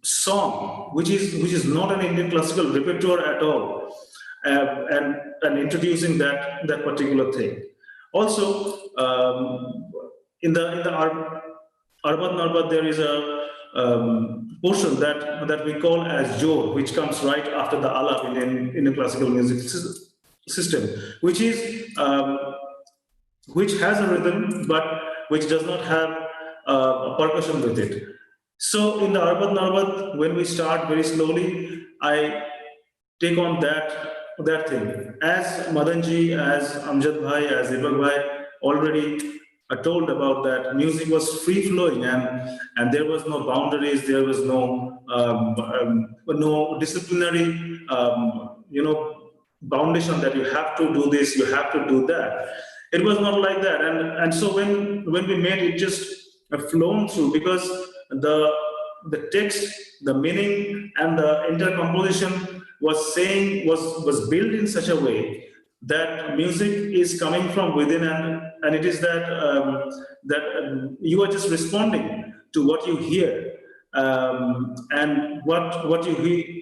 song which is not an Indian classical repertoire at all, and introducing that particular thing. Also, in the Arbat Narbat, there is a portion that we call as Jor, which comes right after the Alap in the classical music system, which has a rhythm, but which does not have a percussion with it. So in the Arbat Narbat, when we start very slowly, I take on that thing. As Madanji, as Amjad Bhai, as Deepak Bhai already told about that, music was free flowing, and there was no boundaries, there was no disciplinary foundation that you have to do this, you have to do that. It was not like that, and so when we made it, just flown through, because the text, the meaning, and the entire composition was built in such a way that music is coming from within, and it is that you are just responding to what you hear, and what you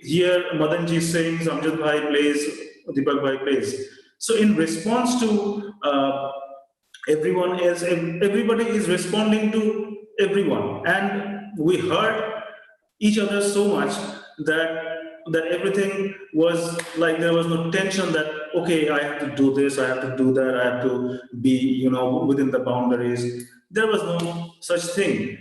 hear Madanji sings, Amjad Bhai plays, Deepak Bhai plays. So in response to everyone else, everybody is responding to everyone, and we heard each other so much that everything was like there was no tension that, okay, I have to do this, I have to do that, I have to be within the boundaries. There was no such thing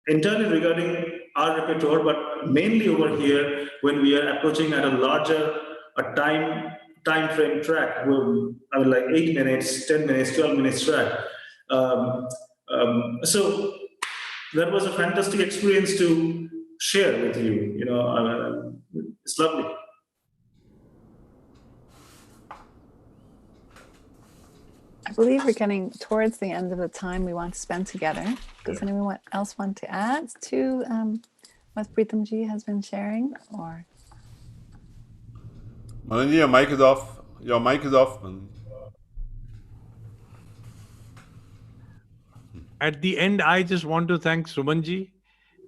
entirely regarding our repertoire, but mainly over here when we are approaching at a larger time frame track, I mean, like 8 minutes, 10 minutes, 12 minutes track. So that was a fantastic experience to share with you. It's lovely. I believe we're getting towards the end of the time we want to spend together. Does anyone else want to add to what Pritamji has been sharing? Or Madanji, your mic is off. Your mic is off. At the end, I just want to thank Sumanji,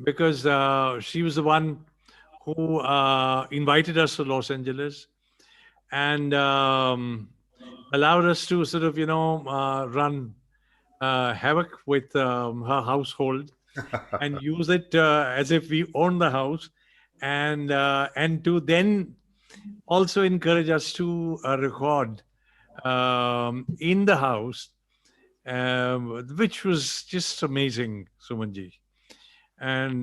because she was the one who invited us to Los Angeles. And allowed us to sort of, run havoc with her household and use it as if we own the house, and to then also encourage us to record in the house, which was just amazing, Sumanji. And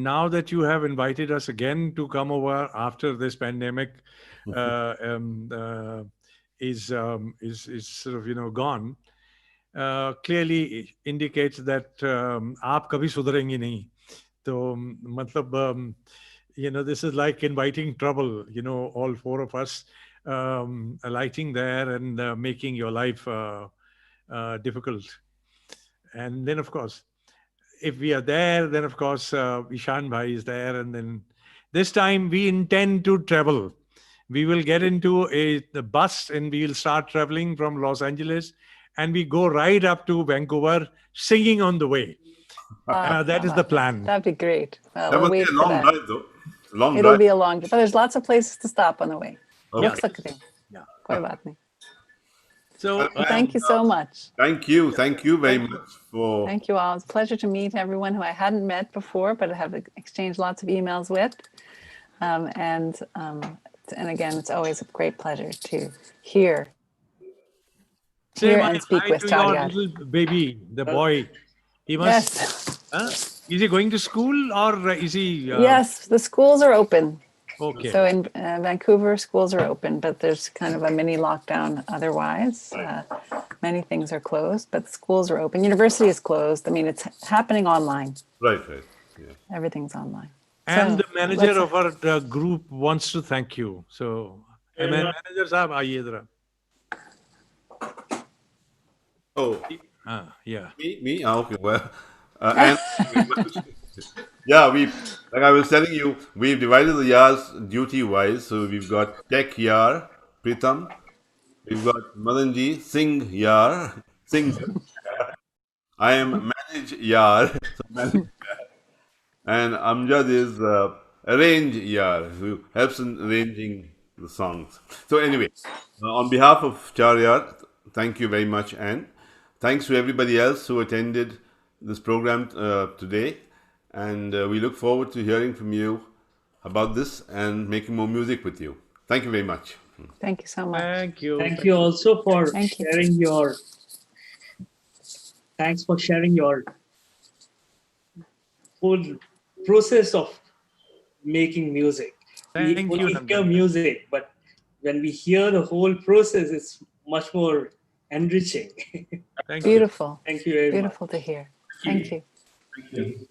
now that you have invited us again to come over after this pandemic is sort of gone, clearly indicates that आप कभी सुधरेंगे नहीं. तो मतलब this is like inviting trouble, all four of us alighting there and making your life difficult. And then, of course, if we are there, then of course Ishan Bhai is there, and then this time we intend to travel. We will get into the bus and we will start traveling from Los Angeles, and we go right up to Vancouver, singing on the way. That is the plan. That'd be great. Well, That we'll must be wait a for long that. drive, though. Long It'll drive. be a long, but there's lots of places to stop on the way. Okay. रुक सकते हैं. कोई बात नहीं. So Well, thank you so much. Thank you very much for. Thank you all. It's a pleasure to meet everyone who I hadn't met before, but I have exchanged lots of emails with. And again, it's always a great pleasure to hear and speak hi with to Chaar your Yaar. little baby, the boy. He must. Yes. Is he going to school or is he? Yes, the schools are open. Okay. So in Vancouver, schools are open, but there's kind of a mini lockdown otherwise. Many things are closed, but schools are open. University is closed. I mean, it's happening online. Right. Yeah. Everything's online. And So, the manager let's- of our group wants to thank you. So, manager साहब आइए जरा. Oh, Yeah. me? Okay. Well, and yeah, like I was telling you, we've divided the yars duty-wise. So we've got Tech Yar, Pritam. We've got Madanji, Singh Yar, Singh. I am Manage Yar, so manage, and Amjad is Arrange Yar, who helps in arranging the songs. So anyway, on behalf of Chaar Yaar, thank you very much, and thanks to everybody else who attended this program today. And we look forward to hearing from you about this and making more music with you. Thank you very much. Thank you so much. Thank you. Thank you also for Thank you. sharing your. Thanks for sharing your whole process of making music. We Thank only you, hear Nandan. music, but when we hear the whole process, it's much more enriching. Thank you. Beautiful. Thank you very much. Beautiful to hear. Thank you. Thank you.